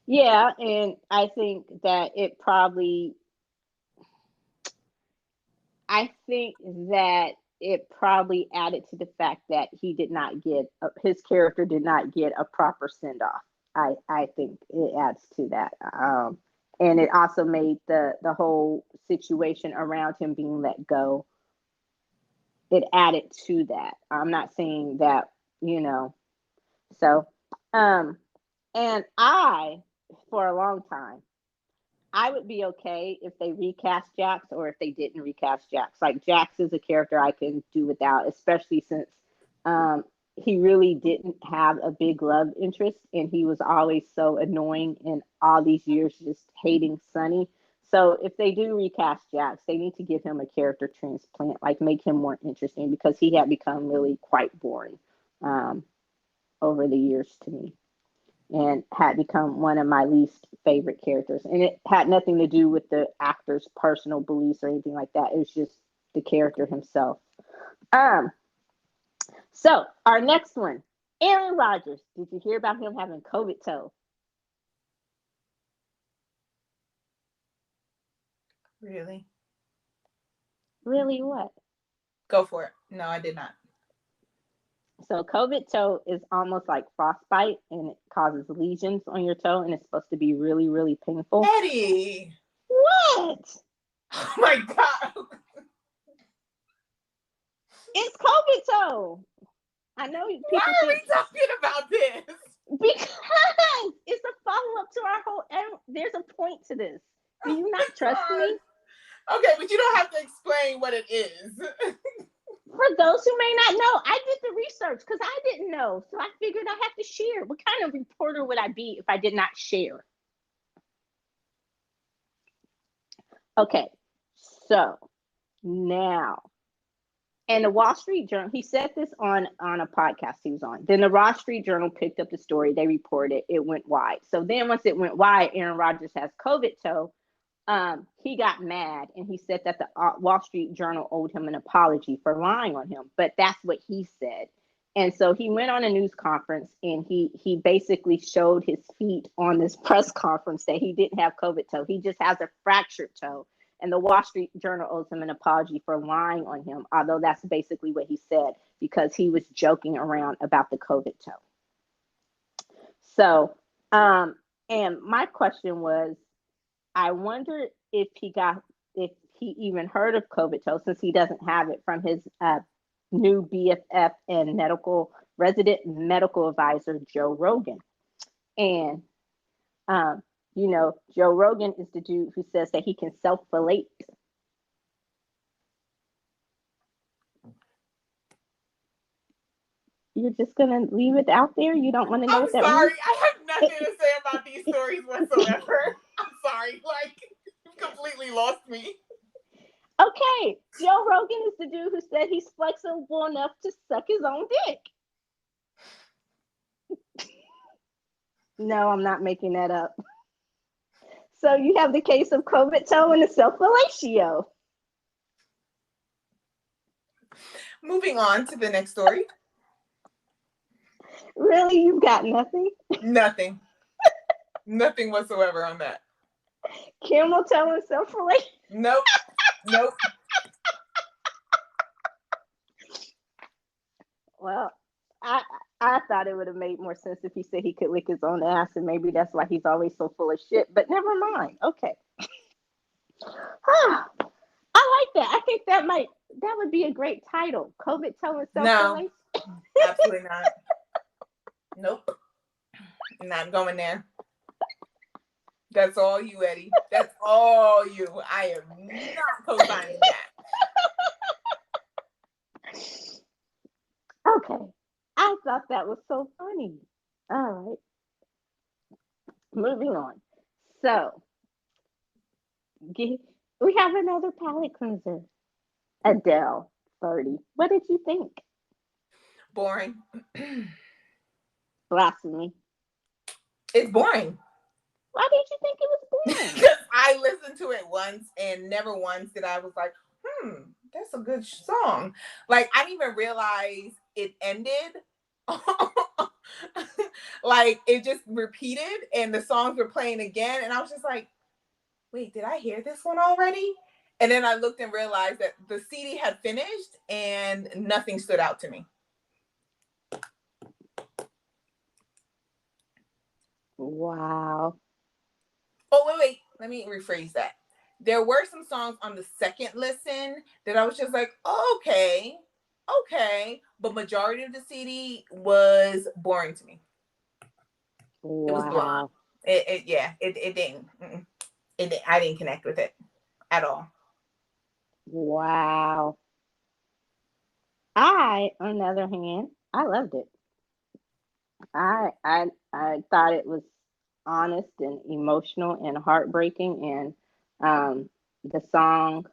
Yeah, and I think that it probably added to the fact that he did not get his character did not get a proper send off. I think it adds to that, and it also made the whole situation around him being let go. It added to that. I'm not saying that, so, and for a long time, I would be okay if they recast Jax or if they didn't recast Jax. Like, Jax is a character I can do without, especially since he really didn't have a big love interest, and he was always so annoying in all these years just hating Sunny. So if they do recast Jax, they need to give him a character transplant, like make him more interesting, because he had become really quite boring over the years to me, and had become one of my least favorite characters. And it had nothing to do with the actor's personal beliefs or anything like that. It was just the character himself. So our next one, Aaron Rodgers. Did you hear about him having COVID toe? Really? Really what? Go for it. No, I did not. So COVID toe is almost like frostbite, and it causes lesions on your toe, and it's supposed to be really, really painful. Eddie! What? Oh my God. It's COVID toe. I know people. Why are we talking about this? Because it's a follow-up to our whole. There's a point to this. Do you not trust me? Okay, but you don't have to explain what it is. For those who may not know, I did the research because I didn't know. So I figured I have to share. What kind of reporter would I be if I did not share? Okay, so now, and the Wall Street Journal, he said this on a podcast he was on. Then the Wall Street Journal picked up the story. They reported it went wide. So then once it went wide, Aaron Rodgers has COVID toe. He got mad, and he said that the Wall Street Journal owed him an apology for lying on him. But that's what he said. And so he went on a news conference, and he basically showed his feet on this press conference that he didn't have COVID toe. He just has a fractured toe. And the Wall Street Journal owes him an apology for lying on him, although that's basically what he said, because he was joking around about the COVID toe. So, and my question was, I wonder if he even heard of COVID toe, since he doesn't have it, from his new BFF and resident medical advisor, Joe Rogan. And, Joe Rogan is the dude who says that he can self-filate. You're just going to leave it out there? You don't want to know what that means? I'm sorry. I have nothing to say about these stories whatsoever. I'm sorry. Like, you completely lost me. Okay. Joe Rogan is the dude who said he's flexible enough to suck his own dick. No, I'm not making that up. So you have the case of COVID toe and the self felatio. Moving on to the next story. Really? You've got nothing? Nothing. Nothing whatsoever on that. Camel toe and self felatio? Nope. Nope. Well, I thought it would have made more sense if he said he could lick his own ass, and maybe that's why he's always so full of shit. But never mind. Okay. I like that. I think that would be a great title. COVID toe and self-felatio. absolutely not. Nope. Not going there. That's all you, Eddie. That's all you. I am not co-signing that. Okay. I thought that was so funny. All right. Moving on. So, we have another palate cleanser. Adele, 30. What did you think? Boring. Blasphemy. It's boring. Why did you think it was boring? Because I listened to it once and never once did I was like, that's a good song. Like, I didn't even realize it ended. Like, it just repeated and the songs were playing again. And I was just like, wait, did I hear this one already? And then I looked and realized that the CD had finished and nothing stood out to me. Wow. Oh, wait. Let me rephrase that. There were some songs on the second listen that I was just like, oh, okay. But majority of the CD was boring to me. Wow. It was blah. It didn't. I didn't connect with it at all. Wow. On the other hand, I loved it. I thought it was honest and emotional and heartbreaking, and the song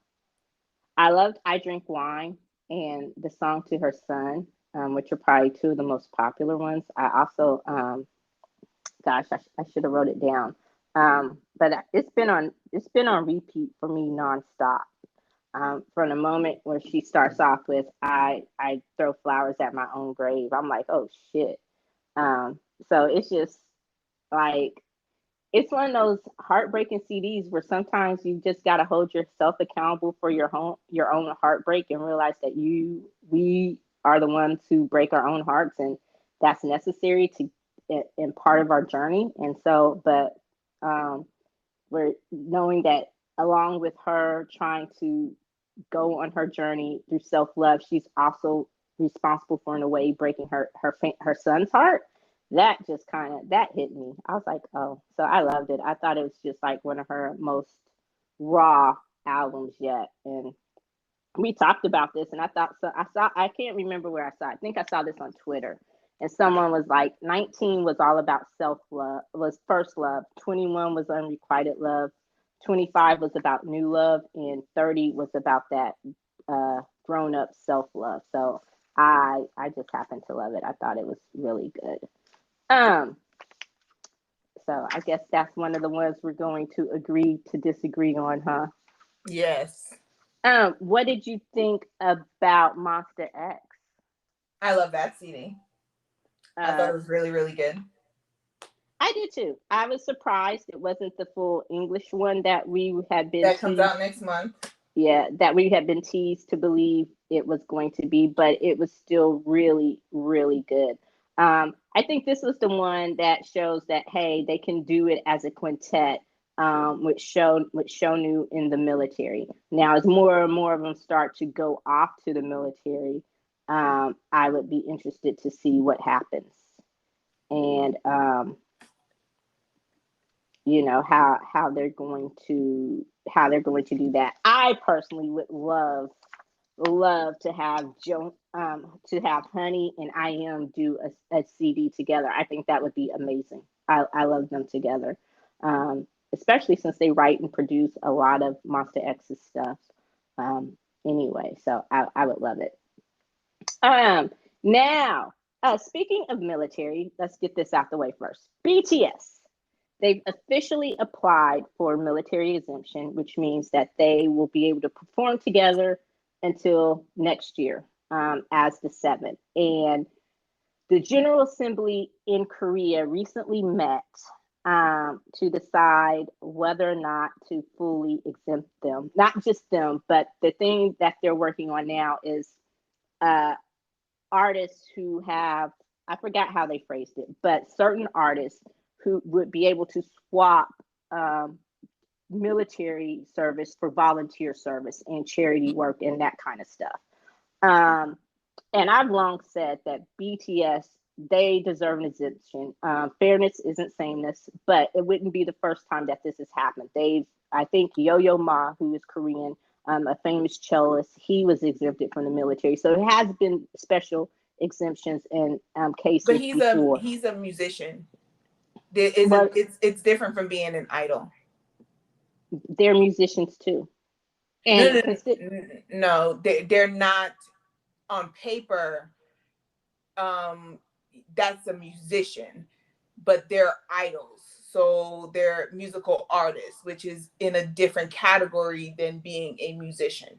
I loved I Drink Wine and the song to her son, which are probably two of the most popular ones. I also gosh, I should have wrote it down. But it's been on repeat for me nonstop. From the moment where she starts off with I throw flowers at my own grave. I'm like, oh shit. So it's just like it's one of those heartbreaking CDs where sometimes you just gotta hold yourself accountable for your own heartbreak and realize that we are the ones who break our own hearts, and that's necessary to in part of our journey. And so, but we're knowing that along with her trying to go on her journey through self love, she's also responsible for in a way breaking her son's heart. That just kind of that hit me. I was like, oh, so I loved it. I thought it was just like one of her most raw albums yet. And we talked about this, and I thought so. I can't remember where I saw it. I think I saw this on Twitter, and someone was like, 19 was all about self love, was first love. 21 was unrequited love. 25 was about new love, and 30 was about that grown up self love. So I just happened to love it. I thought it was really good. Um, so I guess that's one of the ones we're going to agree to disagree on, huh? Yes. What did you think about Monster X? I love that CD. I thought it was really, really good. I did too. I was surprised it wasn't the full English one that we had been that comes out next month. Yeah, that we had been teased to believe it was going to be, but it was still really, really good. I think this was the one that shows that hey, they can do it as a quintet, which Shonu in the military. Now, as more and more of them start to go off to the military, I would be interested to see what happens, and how they're going to do that. I personally would love to have to have Honey and I Am do a CD together. I think that would be amazing. I love them together, especially since they write and produce a lot of Monster X's stuff. Anyway, so I would love it. Now, speaking of military, let's get this out the way first. BTS. They've officially applied for military exemption, which means that they will be able to perform together until next year, as the seventh. And the General Assembly in Korea recently met to decide whether or not to fully exempt them. Not just them, but the thing that they're working on now is artists who have, I forgot how they phrased it, but certain artists who would be able to swap military service for volunteer service and charity work and that kind of stuff. and I've long said that BTS, they deserve an exemption. Fairness isn't sameness, but it wouldn't be the first time that this has happened. I think Yo-Yo Ma, who is Korean, a famous cellist, he was exempted from the military. So it has been special exemptions in But cases before. he's a musician. But It's different from being an idol. they're musicians too. And No, they're not on paper. That's a musician, but they're idols. So they're musical artists, which is in a different category than being a musician.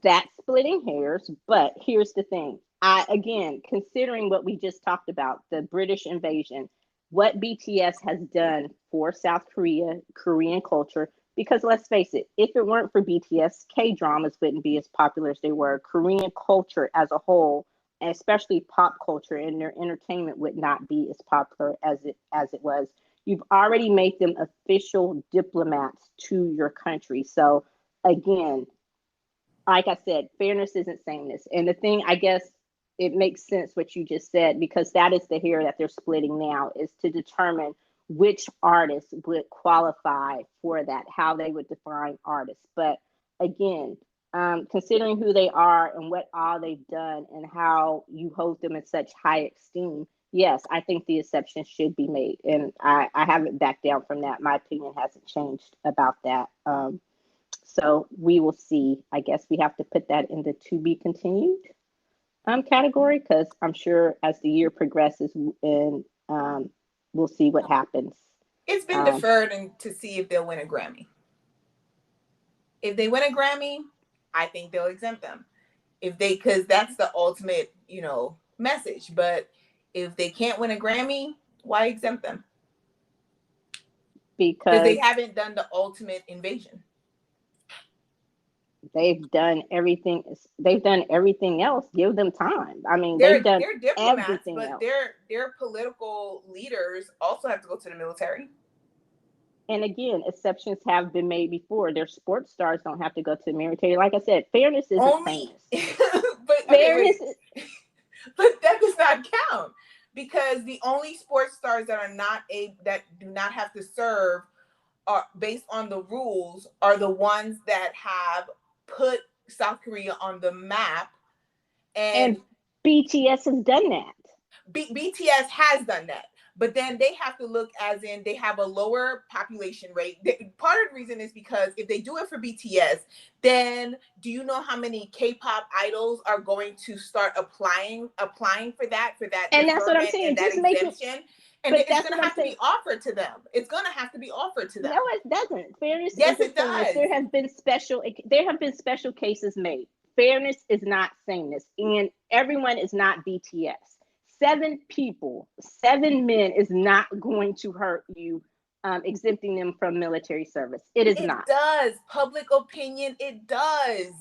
That's splitting hairs, but here's the thing. Again, considering what we just talked about, the British invasion, what BTS has done for South Korea, Korean culture, because let's face it, if it weren't for BTS, K-dramas wouldn't be as popular as they were. Korean culture as a whole, and especially pop culture and their entertainment would not be as popular as it was. You've already made them official diplomats to your country. So again, like I said, fairness isn't sameness. And the thing, I guess it makes sense what you just said, because that is the hair that they're splitting now, is to determine which artists would qualify for that, how they would define artists. But again, considering who they are and what all they've done and how you hold them in such high esteem, yes, I think the exception should be made. And I haven't backed down from that. My opinion hasn't changed about that. So we will see. I guess we have to put that in the to be continued category, because I'm sure as the year progresses, and we'll see what happens. It's been deferred to see if they'll win a Grammy. If they win a Grammy, I think they'll exempt them. Because that's the ultimate, message. But if they can't win a Grammy, why exempt them? Because they haven't done the ultimate invasion. They've done everything. They've done everything else. Give them time. I mean, they're diplomats, everything but else. Their political leaders also have to go to the military. And again, exceptions have been made before. Their sports stars don't have to go to the military. Like I said, fairness isn't fairness. But fairness, but that does not count, because the only sports stars that do not have to serve, are based on the rules, are the ones that have put South Korea on the map. And BTS has done that. BTS has done that. But then they have to look as in they have a lower population rate. Part of the reason is because if they do it for BTS, then do you know how many K-pop idols are going to start applying for that? And that's what I'm saying. And that exemption. And it's going to have to be offered to them. It's going to have to be offered to them. No, it doesn't. Fairness. Yes, it does. There have been special cases made. Fairness is not sameness, and everyone is not BTS. 7 people, 7 men is not going to hurt you, exempting them from military service. It not. It does. Public opinion, it does.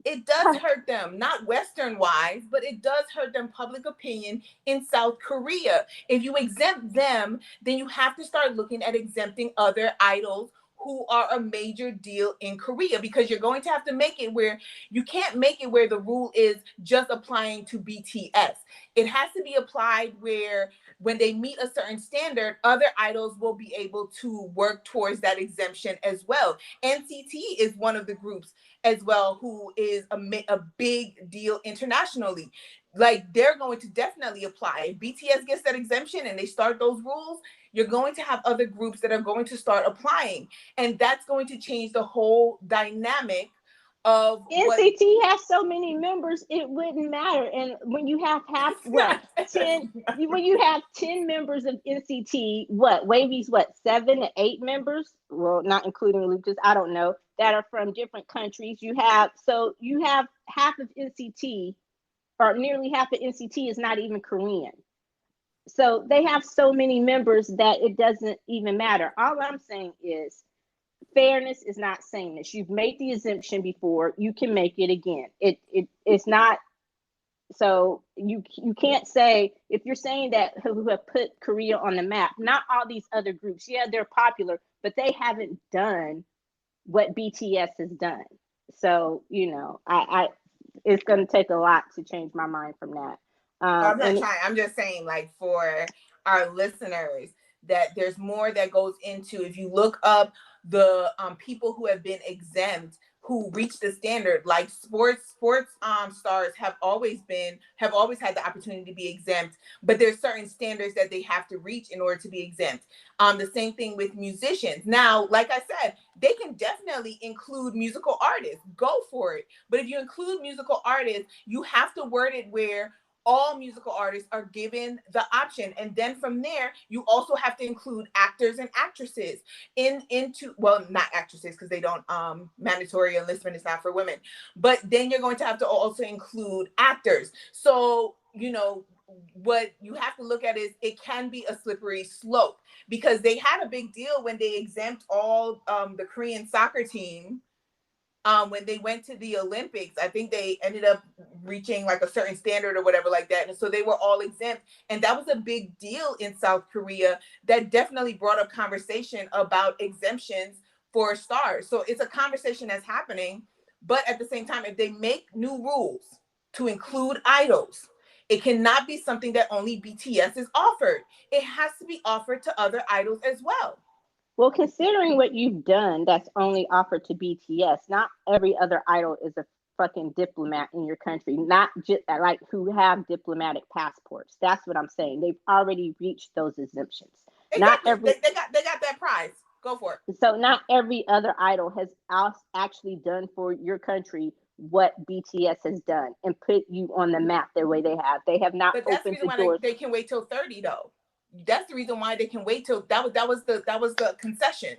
It does hurt them, not Western wise, but it does hurt them public opinion in South Korea. If you exempt them, then you have to start looking at exempting other idols who are a major deal in Korea, because you're going to have to make it where you can't make it where the rule is just applying to BTS. It has to be applied where when they meet a certain standard, other idols will be able to work towards that exemption as well. NCT is one of the groups as well who is a big deal internationally. Like, they're going to definitely apply. If BTS gets that exemption and they start those rules, you're going to have other groups that are going to start applying. And that's going to change the whole dynamic of NCT has so many members, it wouldn't matter. And when you have 10 members of NCT, Wavy's 7 to 8 members, well, not including Lucas, I don't know, that are from different countries. You have half of NCT, or nearly half of NCT is not even Korean. So they have so many members that it doesn't even matter. All I'm saying is fairness is not sameness. You've made the exemption before, you can make it again. It's not. So you can't say, if you're saying that who have put Korea on the map, not all these other groups, yeah, they're popular, but they haven't done what BTS has done. So, it's going to take a lot to change my mind from that. I'm not And trying. I'm just saying, like, for our listeners, that there's more that goes into, if you look up the people who have been exempt, who reach the standard, like sports stars have always had the opportunity to be exempt, but there's certain standards that they have to reach in order to be exempt. The same thing with musicians. Now, like I said, they can definitely include musical artists. Go for it. But if you include musical artists, you have to word it where all musical artists are given the option, and then from there you also have to include actors and actresses into, well, not actresses because they don't, mandatory enlistment is not for women, but then you're going to have to also include actors. So what you have to look at is, it can be a slippery slope, because they had a big deal when they exempt all the Korean soccer team. When they went to the Olympics, I think they ended up reaching like a certain standard or whatever like that. And so they were all exempt. And that was a big deal in South Korea that definitely brought up conversation about exemptions for stars. So it's a conversation that's happening. But at the same time, if they make new rules to include idols, it cannot be something that only BTS is offered. It has to be offered to other idols as well. well, considering what you've done, that's only offered to BTS. Not every other idol is a fucking diplomat in your country. Not just like who have diplomatic passports. That's what I'm saying. They've already reached those exemptions. Not Exactly. every They got that prize. Go for it. So not every other idol has actually done for your country what BTS has done and put you on the map the way they have. They have not But that's the opened reason the why doors. they can wait till 30 though. That's the reason why they can wait till that was the concession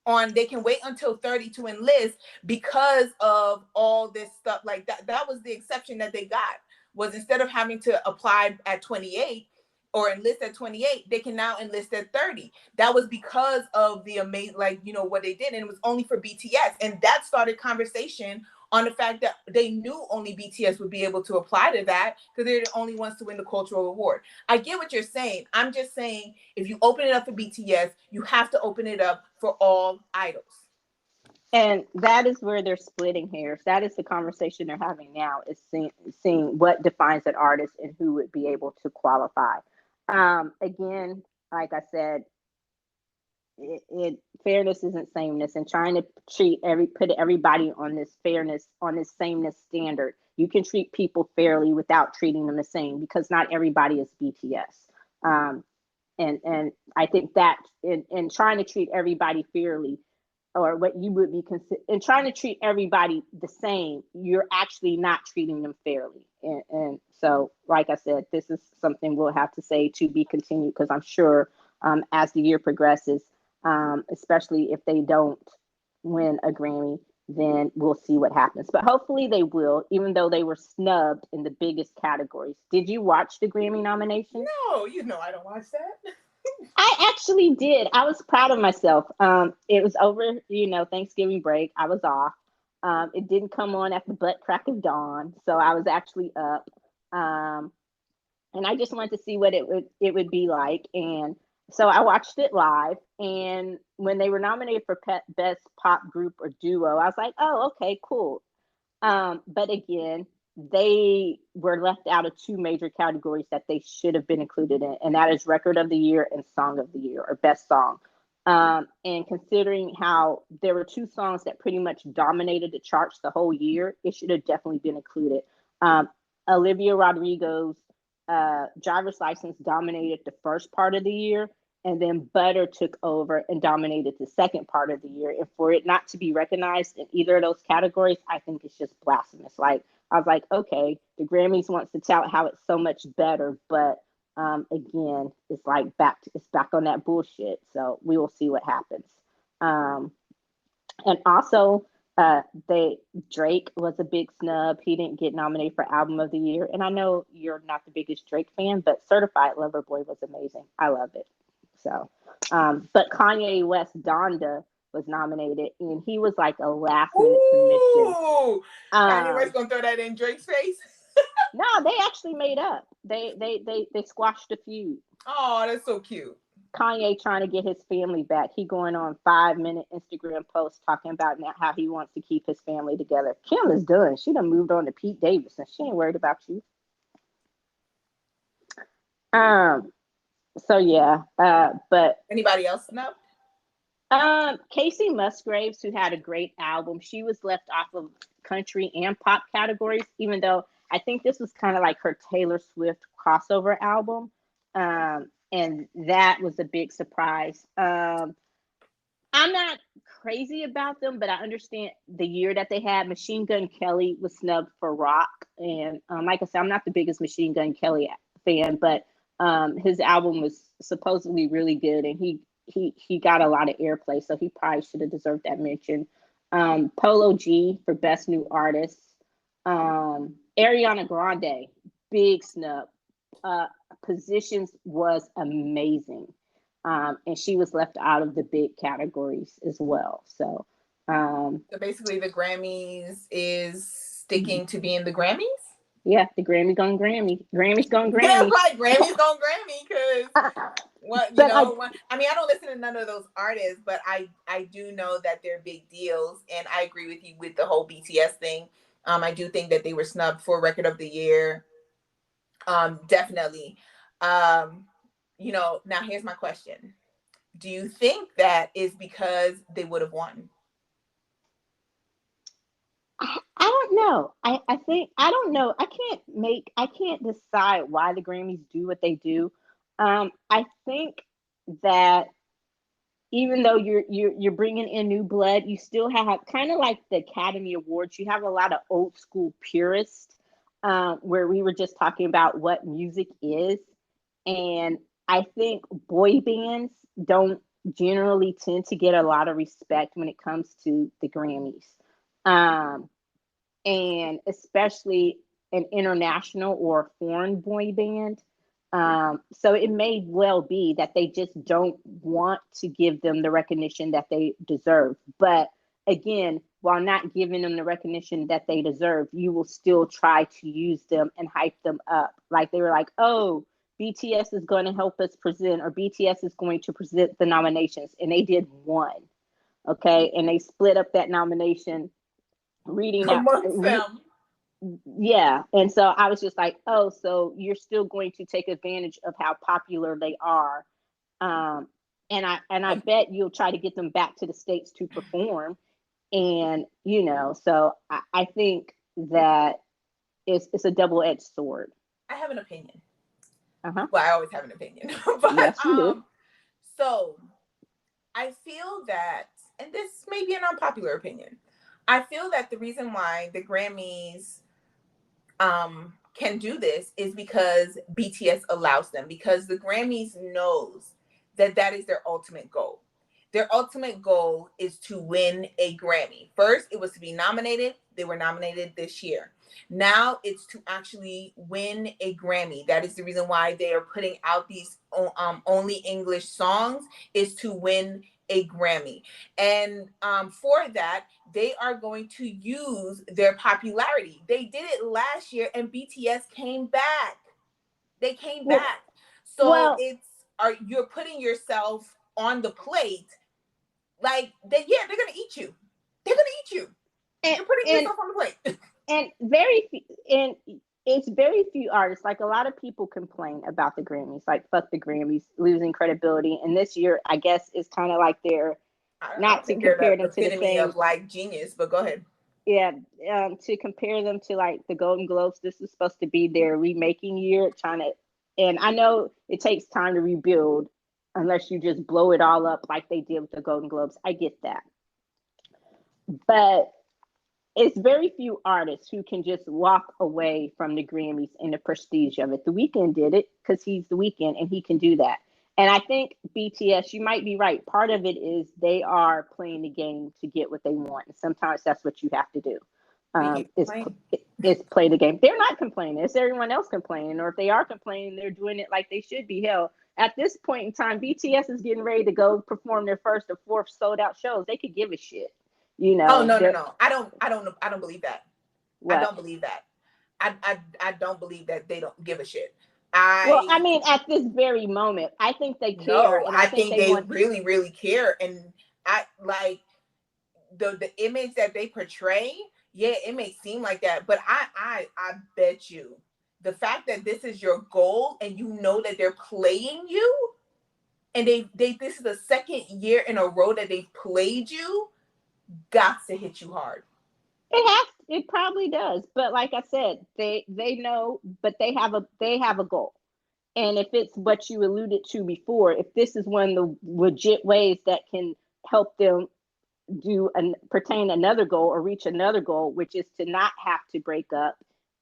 on, they can wait until 30 to enlist, because of all this stuff like that was the exception that they got, was instead of having to apply at 28 or enlist at 28, they can now enlist at 30. That was because of the amazing, like, what they did, and it was only for BTS, and that started conversation on the fact that they knew only BTS would be able to apply to that, because they're the only ones to win the cultural award. I get what you're saying. I'm just saying, if you open it up for BTS, you have to open it up for all idols. And that is where they're splitting hairs. That is the conversation they're having now, is seeing what defines an artist and who would be able to qualify. Again, like I said, fairness isn't sameness, and trying to put everybody on this fairness, on this sameness standard. You can treat people fairly without treating them the same, because not everybody is BTS. And I think that in trying to treat everybody fairly, or what you would be in trying to treat everybody the same, you're actually not treating them fairly. And so, like I said, this is something we'll have to say to be continued, because I'm sure as the year progresses, especially if they don't win a Grammy, then we'll see what happens. But hopefully they will, even though they were snubbed in the biggest categories. Did you watch the Grammy nominations? No, I don't watch that. I actually did. I was proud of myself. It was over, Thanksgiving break. I was off. It didn't come on at the butt crack of dawn, so I was actually up. Um, and I just wanted to see what it would be like. And so I watched it live. And when they were nominated for Best Pop Group or Duo, I was like, oh, okay, cool. But again, they were left out of two major categories that they should have been included in, and that is Record of the Year and Song of the Year, or Best Song. And considering how there were two songs that pretty much dominated the charts the whole year, it should have definitely been included. Olivia Rodrigo's Driver's License dominated the first part of the year, and then Butter took over and dominated the second part of the year. And for it not to be recognized in either of those categories, I think it's just blasphemous. Like, I was like, okay, the Grammys wants to tout how it's so much better, but again, it's like it's back on that bullshit. So we will see what happens. And also, Drake was a big snub. He didn't get nominated for Album of the Year. And I know you're not the biggest Drake fan, but Certified Lover Boy was amazing. I love it. So, but Kanye West Donda was nominated, and he was like a last minute submission. Ooh, Kanye West gonna throw that in Drake's face. No, they actually made up. They squashed a feud. Oh, that's so cute. Kanye trying to get his family back. He going on 5-minute Instagram posts talking about now how he wants to keep his family together. Kim is done. She done moved on to Pete Davidson. She ain't worried about you. So yeah. But Anybody else know? Casey Musgraves, who had a great album, she was left off of country and pop categories, even though I think this was kind of like her Taylor Swift crossover album. And that was a big surprise. I'm not crazy about them, but I understand the year that they had. Machine Gun Kelly was snubbed for rock. And like I said, I'm not the biggest Machine Gun Kelly fan, but his album was supposedly really good, and he got a lot of airplay, so he probably should have deserved that mention. Polo G for Best New Artist. Ariana Grande, big snub. Positions was amazing. And she was left out of the big categories as well. So basically the Grammys is sticking to being the Grammys? Yeah, the Grammy gone Grammy. Grammy's gone Grammy. Yeah, like Grammy's gone Grammy, because what you know, I mean, I don't listen to none of those artists, but I do know that they're big deals, and I agree with you with the whole BTS thing. I do think that they were snubbed for Record of the Year. Definitely. You know, now here's my question. Do you think that is because they would have won? I don't know. I think I don't know. I can't decide why the Grammys do what they do. I think that even though you're bringing in new blood, you still have kind of like the Academy Awards. You have a lot of old school purists, where we were just talking about what music is, and I think boy bands don't generally tend to get a lot of respect when it comes to the Grammys, and especially an international or foreign boy band. So it may well be that they just don't want to give them the recognition that they deserve. But again, while not giving them the recognition that they deserve, you will still try to use them and hype them up. Like they were like, oh, BTS is going to help us present, or BTS is going to present the nominations. And they did one. Okay. And they split up that nomination, reading out. Amongst them. Yeah. And so I was just like, oh, so you're still going to take advantage of how popular they are. And I bet you'll try to get them back to the States to perform. And, you know, so I think that it's a double-edged sword. I have an opinion. Uh-huh. Well, I always have an opinion. But yes, you do. So I feel that, and this may be an unpopular opinion, I feel that the reason why the Grammys can do this is because BTS allows them, because the Grammys knows that that is their ultimate goal. Their ultimate goal is to win a Grammy. First, it was to be nominated. They were nominated this year. Now it's to actually win a Grammy. That is the reason why they are putting out these only English songs, is to win a Grammy. And for that, they are going to use their popularity. They did it last year, and BTS came back. They came back. So you're putting yourself on the plate, like they're gonna eat you. They're gonna eat you. You're putting yourself on the plate. And it's very few artists. Like a lot of people complain about the Grammys, like fuck the Grammys, losing credibility. And this year, I guess, is kind of like they're not to compare them to the same of like genius. But go ahead. Yeah, to compare them to like the Golden Globes. This is supposed to be their remaking year, and I know it takes time to rebuild unless you just blow it all up like they did with the Golden Globes. I get that. But it's very few artists who can just walk away from the Grammys and the prestige of it. The Weeknd did it because he's The Weeknd and he can do that. And I think BTS, you might be right. Part of it is they are playing the game to get what they want. And sometimes that's what you have to do. Is play the game. They're not complaining. It's everyone else complaining. Or if they are complaining, they're doing it like they should be. Hell, at this point in time, BTS is getting ready to go perform their first or fourth sold out shows. They could give a shit. You know. Oh no. I don't believe that. What? I don't believe that. I don't believe that they don't give a shit. Well, I I mean, at this very moment, I think they care, no, and I I think think they they want. really, really care. And I like the image that they portray, yeah, it may seem like that, but I bet you the fact that this is your goal and you know that they're playing you, and they this is the second year in a row that they've played you, got to hit you hard. It probably does, but like I said, they know, but they have a goal. And if it's what you alluded to before, if this is one of the legit ways that can help them do and pertain another goal or reach another goal, which is to not have to break up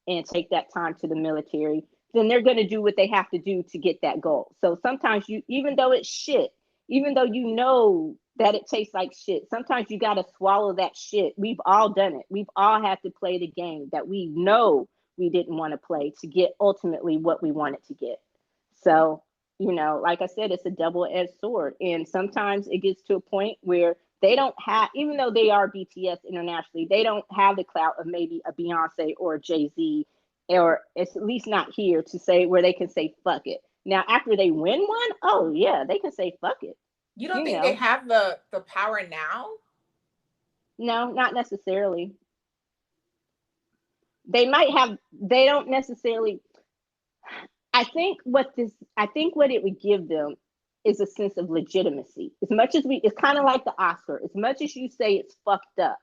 and take that time to the military, then they're going to do what they have to do to get that goal. So sometimes you, even though it's shit, even though you know that it tastes like shit, sometimes you got to swallow that shit. We've all done it. We've all had to play the game that we know we didn't want to play to get ultimately what we wanted to get. So, like I said, it's a double-edged sword. And sometimes it gets to a point where they don't have, even though they are BTS internationally, they don't have the clout of maybe a Beyonce or a Jay-Z, or it's at least not here to say where they can say fuck it. Now, after they win one, oh yeah, they can say fuck it. You don't You think they know, have the power now? no, not necessarily. They might have, they don't necessarily. I think what it would give them is a sense of legitimacy. As much as it's kind of like the Oscar. As much as you say it's fucked up,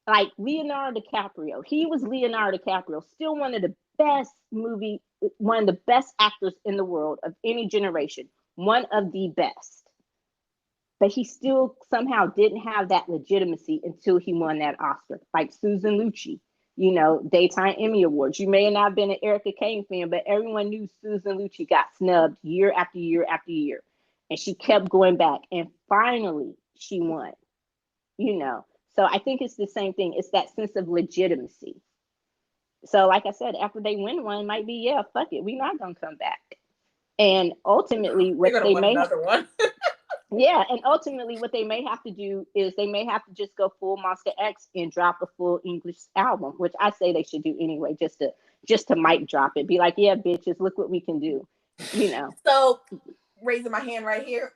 like Leonardo DiCaprio, he was Leonardo DiCaprio, still one of the best actors in the world of any generation, one of the best. But he still somehow didn't have that legitimacy until he won that Oscar. Like Susan Lucci, daytime Emmy Awards. You may not have been an Erica Kane fan, but everyone knew Susan Lucci got snubbed year after year after year. And she kept going back. And finally, she won, you know. So I think it's the same thing. It's that sense of legitimacy. So, like I said, after they win one, it might be, yeah, fuck it. We're not going to come back. And ultimately, They're gonna win another one. yeah, and ultimately, what they may have to do is they may have to just go full Monster X and drop a full English album, which I say they should do anyway, just to mic drop it. Be like, yeah, bitches, look what we can do, So, raising my hand right here,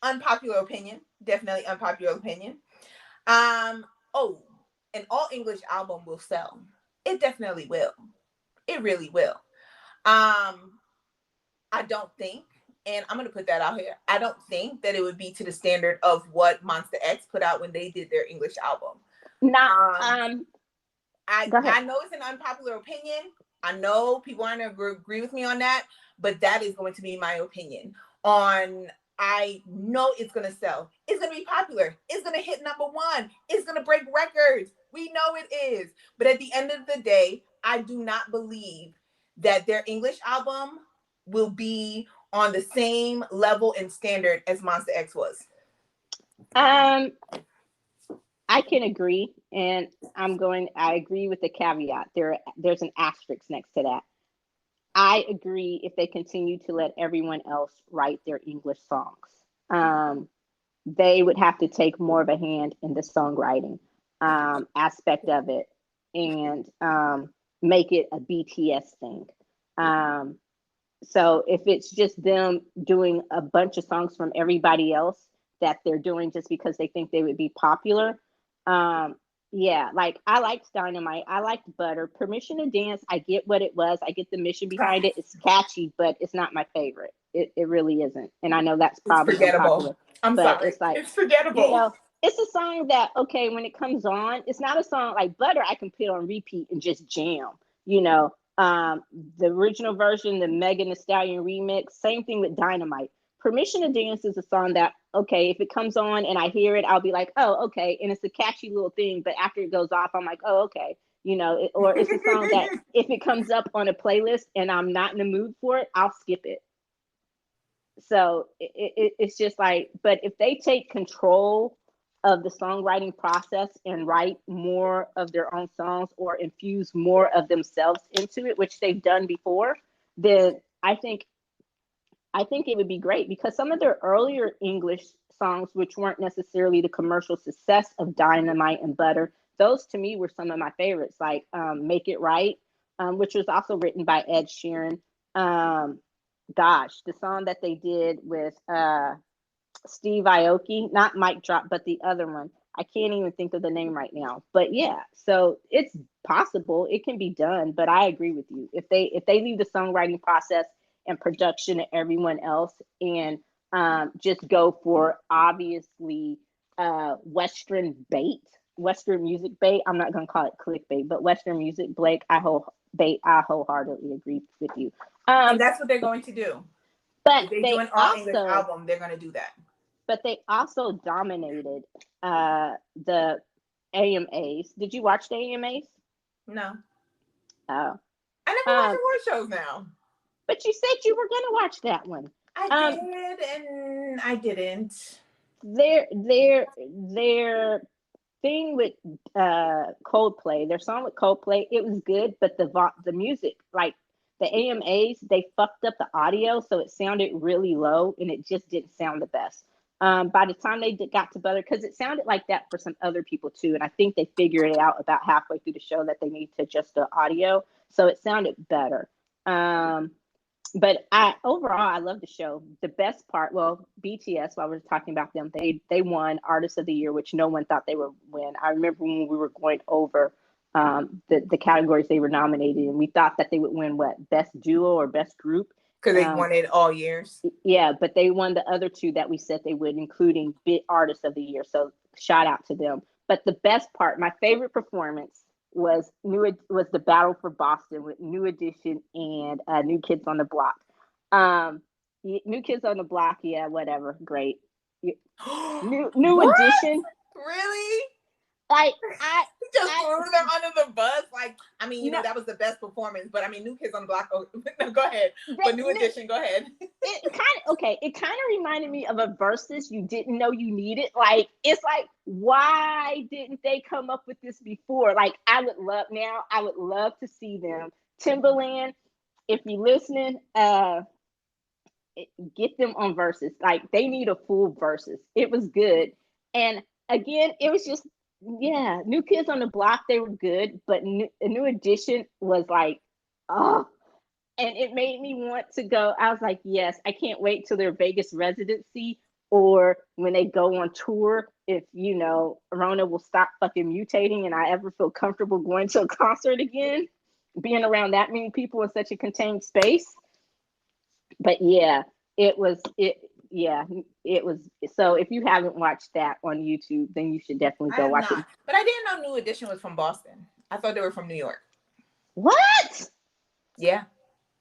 unpopular opinion, definitely unpopular opinion. Oh, an all English album will sell. It definitely will. It really will. I don't think, and I'm gonna put that out here. I don't think that it would be to the standard of what Monster X put out when they did their English album. Not I Go ahead. I know it's an unpopular opinion. I know people aren't gonna agree with me on that, but that is going to be my opinion. I know it's gonna sell. It's gonna be popular. It's gonna hit number one. It's gonna break records. We know it is. But at the end of the day, I do not believe that their English album will be on the same level and standard as Monster X was. Um, I can agree, and I agree with the caveat. There's an asterisk next to that. I agree if they continue to let everyone else write their English songs. They would have to take more of a hand in the songwriting aspect of it, and make it a BTS thing. Um, so if it's just them doing a bunch of songs from everybody else that they're doing just because they think they would be popular, um, yeah, like I liked Dynamite, I liked Butter, Permission to Dance. I get what it was, I get the mission behind it. It's catchy, but it's not my favorite. It really isn't, and I know that's It's probably forgettable. unpopular, I'm but sorry. it's like, It's forgettable. it's a song that, okay, when it comes on, it's not a song like Butter I can put on repeat and just jam, you know. The original version, the Megan Thee Stallion remix, same thing with Dynamite. Permission to Dance is a song that, okay, if it comes on and I hear it, I'll be like, oh, okay. And it's a catchy little thing, but after it goes off, I'm like, oh, okay. Or it's a song that if it comes up on a playlist and I'm not in the mood for it, I'll skip it. So it's just like, but if they take control of the songwriting process and write more of their own songs or infuse more of themselves into it, which they've done before, then I think it would be great, because some of their earlier English songs, which weren't necessarily the commercial success of Dynamite and Butter, those to me were some of my favorites, like Make It Right, which was also written by Ed Sheeran. Gosh, the song that they did with Steve Aoki, not Mic Drop, but the other one. I can't even think of the name right now. But yeah, so it's possible it can be done. But I agree with you. If they leave the songwriting process and production to everyone else, and just go for obviously Western music bait. I'm not gonna call it clickbait, but Western music bait. I wholeheartedly agree with you. And that's what they're going to do. But If they do an all English album, they're going to do that. But they also dominated the AMAs. Did you watch the AMAs? No. Oh. I never watch award shows now. But you said you were going to watch that one. I did, and I didn't. Their thing with Coldplay, their song with Coldplay, it was good, but the music, like the AMAs, they fucked up the audio, so it sounded really low, and it just didn't sound the best. By the time they got to Better, because it sounded like that for some other people too, and I think they figured it out about halfway through the show that they need to adjust the audio, so it sounded better. But overall, I love the show. The best part, well, BTS, while we're talking about them, they won Artist of the Year, which no one thought they would win. I remember when we were going over the categories they were nominated in, we thought that they would win Best Duo or Best Group. Because they won it all years. Yeah, but they won the other two that we said they would, including Bit Artist of the Year. So shout out to them. But the best part, my favorite performance was the Battle for Boston with New Edition and New Kids on the Block. New Kids on the Block, yeah, whatever, great. New Edition, really? Like I just threw them under the bus. Like, I mean, you know, that was the best performance, but I mean, New Kids on the Block. Oh, no, go ahead. But New Edition, go ahead. It kind of reminded me of a versus you didn't know you needed. Like, it's like, why didn't they come up with this before? Like, I would love to see them. Timbaland, if you're listening, get them on versus. Like, they need a full versus. It was good, and again, it was just. Yeah, New Kids on the Block, they were good, but New Edition was like, oh, and it made me want to go. I was like, yes, I can't wait till their Vegas residency or when they go on tour. If Rona will stop fucking mutating and I ever feel comfortable going to a concert again, being around that many people in such a contained space. But yeah, it was. So if you haven't watched that on YouTube, then you should definitely go watch it. But I didn't know New Edition was from Boston. I thought they were from New York. What? Yeah.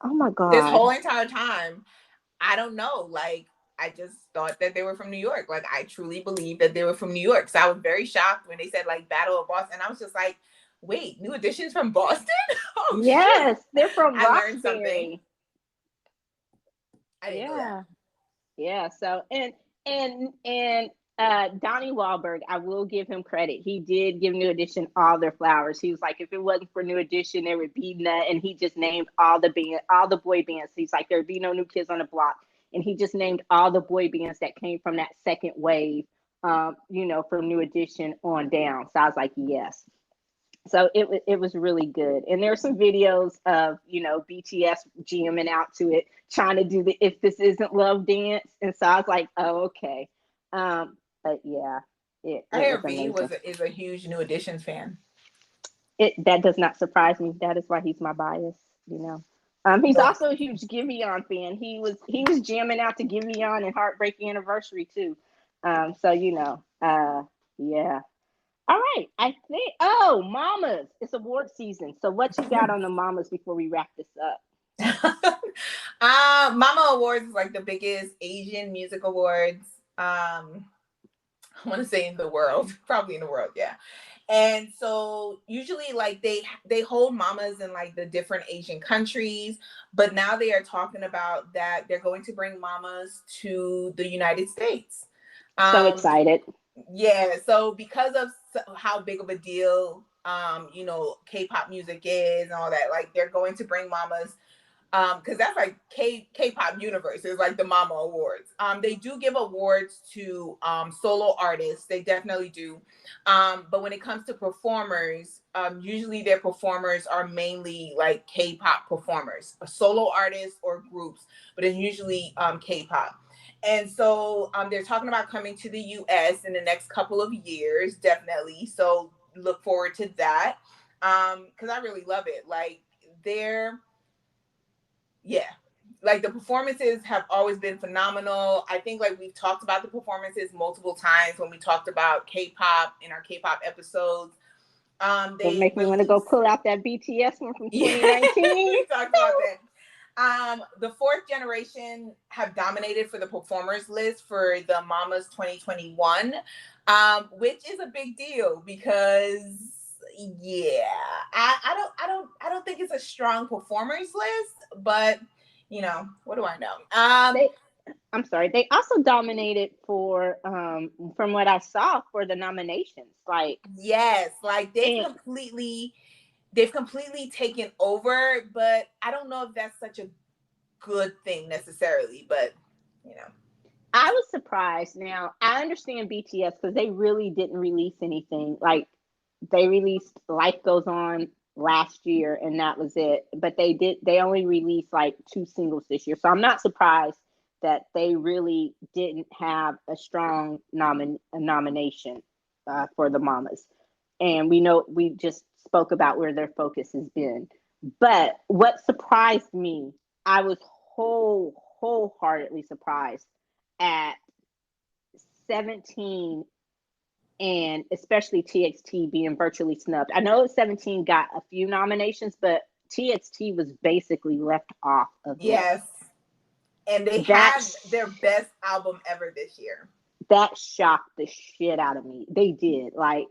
Oh my God. This whole entire time, I don't know. Like, I just thought that they were from New York. Like, I truly believe that they were from New York. So I was very shocked when they said like Battle of Boston. I was just like, wait, New Edition's from Boston? Oh, yes, shit. They're from Roxbury. I learned something. I didn't know that. Yeah. So and Donnie Wahlberg, I will give him credit. He did give New Edition all their flowers. He was like, if it wasn't for New Edition, there would be none. And he just named all the boy bands. He's like, there'd be no New Kids on the Block. And he just named all the boy bands that came from that second wave, from New Edition on down. So I was like, yes. So it was really good. And there are some videos of, BTS jamming out to it, trying to do the If This Isn't Love dance. And so I was like, oh, okay. But yeah. I hear V is a huge New Edition fan. That does not surprise me. That is why he's my bias, He's also a huge Giveon fan. He was jamming out to Giveon and Heartbreak Anniversary too. Yeah. All right, I think. Oh, Mamas! It's award season. So, what you got on the Mamas before we wrap this up? Mama Awards is like the biggest Asian music awards. I want to say in the world, probably in the world, yeah. And so usually, like they hold Mamas in like the different Asian countries, but now they are talking about that they're going to bring Mamas to the United States. So excited. Yeah, so because of how big of a deal K-pop music is and all that, like they're going to bring Mamas because that's like K-pop universe. It's like the Mama Awards. They do give awards to solo artists. They definitely do. But when it comes to performers, usually their performers are mainly like K-pop performers, solo artists or groups, but it's usually K-pop. And so they're talking about coming to the US in the next couple of years, definitely. So look forward to that. Because I really love it. Like like the performances have always been phenomenal. I think like we've talked about the performances multiple times when we talked about K-pop in our K-pop episodes. Don't make me want to go pull out that BTS one from 2019. We talked about that. The fourth generation have dominated for the performers list for the Mamas 2021, which is a big deal because I don't think it's a strong performers list, but you know, what do I know? I'm sorry. They also dominated for, from what I saw, for the nominations. Like, yes, like they've completely taken over, but I don't know if that's such a good thing necessarily, but you know. I was surprised. Now, I understand BTS because they really didn't release anything. Like, they released Life Goes On last year and that was it. But they only released like 2 singles this year. So I'm not surprised that they really didn't have a strong nomination for the Mamas. And we just spoke about where their focus has been. But what surprised me, I was wholeheartedly surprised at 17 and especially TXT being virtually snubbed. I know 17 got a few nominations, but TXT was basically left off of it. Yes. And they had their best album ever this year. That shocked the shit out of me. They did. Like,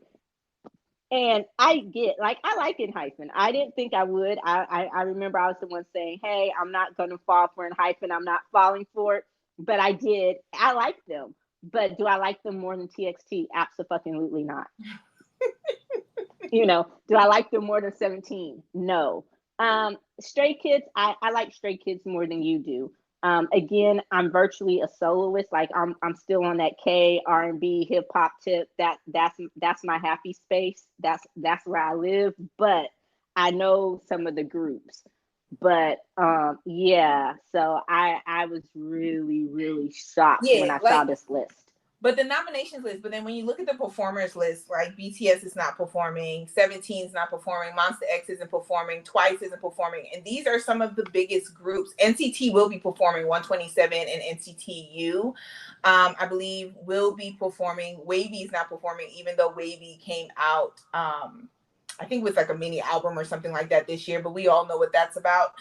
and I like Enhypen. I didn't think I would. I remember I was the one saying, hey, I'm not going to fall for Enhypen. I'm not falling for it. But I did. I like them. But do I like them more than TXT? Absolutely not. Do I like them more than 17? No. Stray Kids, I like Stray Kids more than you do. Again, I'm virtually a soloist. Like I'm still on that K R&B hip hop tip. That's my happy space. That's where I live. But I know some of the groups. But yeah, so I was really shocked when I saw this list. But the nominations list, but then when you look at the performers list, like BTS is not performing, 17 is not performing, Monsta X isn't performing, Twice isn't performing, and these are some of the biggest groups. NCT will be performing, 127 and NCT I believe will be performing. Wavy is not performing, even though Wavy came out I think with like a mini album or something like that this year, but we all know what that's about.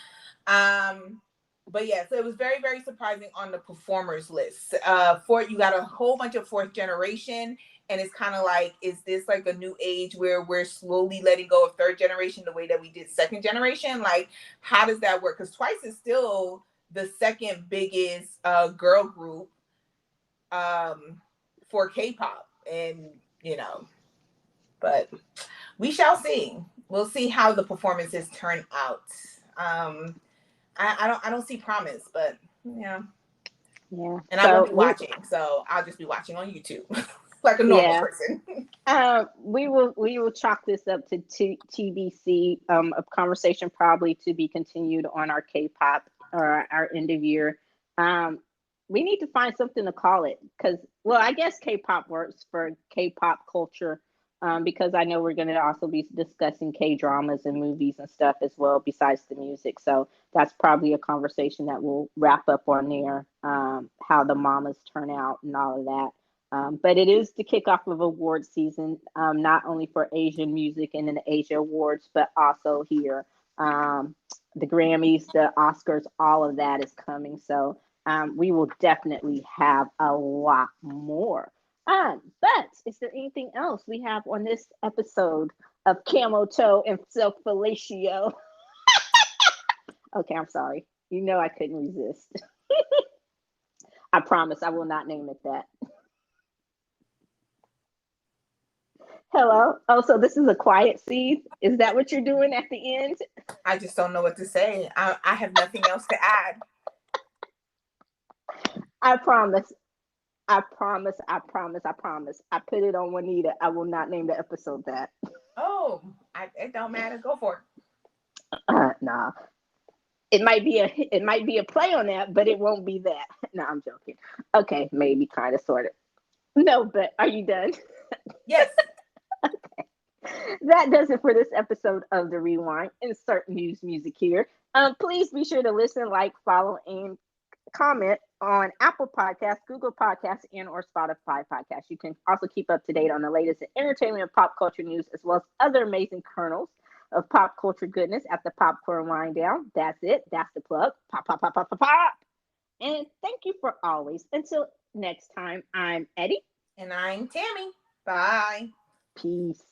But yeah, so it was very, very surprising on the performers list. You got a whole bunch of fourth generation, and it's kind of like, is this like a new age where we're slowly letting go of third generation the way that we did second generation? Like, how does that work? Because Twice is still the second biggest girl group for K-pop, and but we shall see. We'll see how the performances turn out. I don't see promise, but yeah. And I won't be watching, so I'll just be watching on YouTube like a normal person. We will chalk this up to TBC, a conversation probably to be continued on our K-pop or our end of year. We need to find something to call it because, well, I guess K-pop works for K-pop culture. Because I know we're going to also be discussing K-dramas and movies and stuff as well, besides the music. So that's probably a conversation that we'll wrap up on there, how the Mamas turn out and all of that. But it is the kickoff of award season, not only for Asian music and the Asia Awards, but also here. The Grammys, the Oscars, all of that is coming. So we will definitely have a lot more. But is there anything else we have on this episode of Camo Toe and Self Felatio? Okay, I'm sorry. I couldn't resist. I promise I will not name it that. Hello. Oh, so this is a quiet seed. Is that what you're doing at the end? I just don't know what to say. I have nothing else to add. I promise. I promise. I promise. I promise. I put it on Juanita. I will not name the episode that. Oh, it don't matter. Go for Nah. It might be a play on that, but it won't be that. No, I'm joking. Okay, maybe kind of sort of. No, but are you done? it. Yes. That does it for this episode of the Rewind. Insert news music here. Please be sure to listen, like, follow, and comment on Apple Podcasts, Google Podcasts, and or Spotify Podcasts. You can also keep up to date on the latest in entertainment and pop culture news, as well as other amazing kernels of pop culture goodness at the Popcorn Wind Down. That's it. That's the plug. Pop, pop, pop, pop, pop, pop. And thank you for always. Until next time, I'm Eddie. And I'm Tammy. Bye. Peace.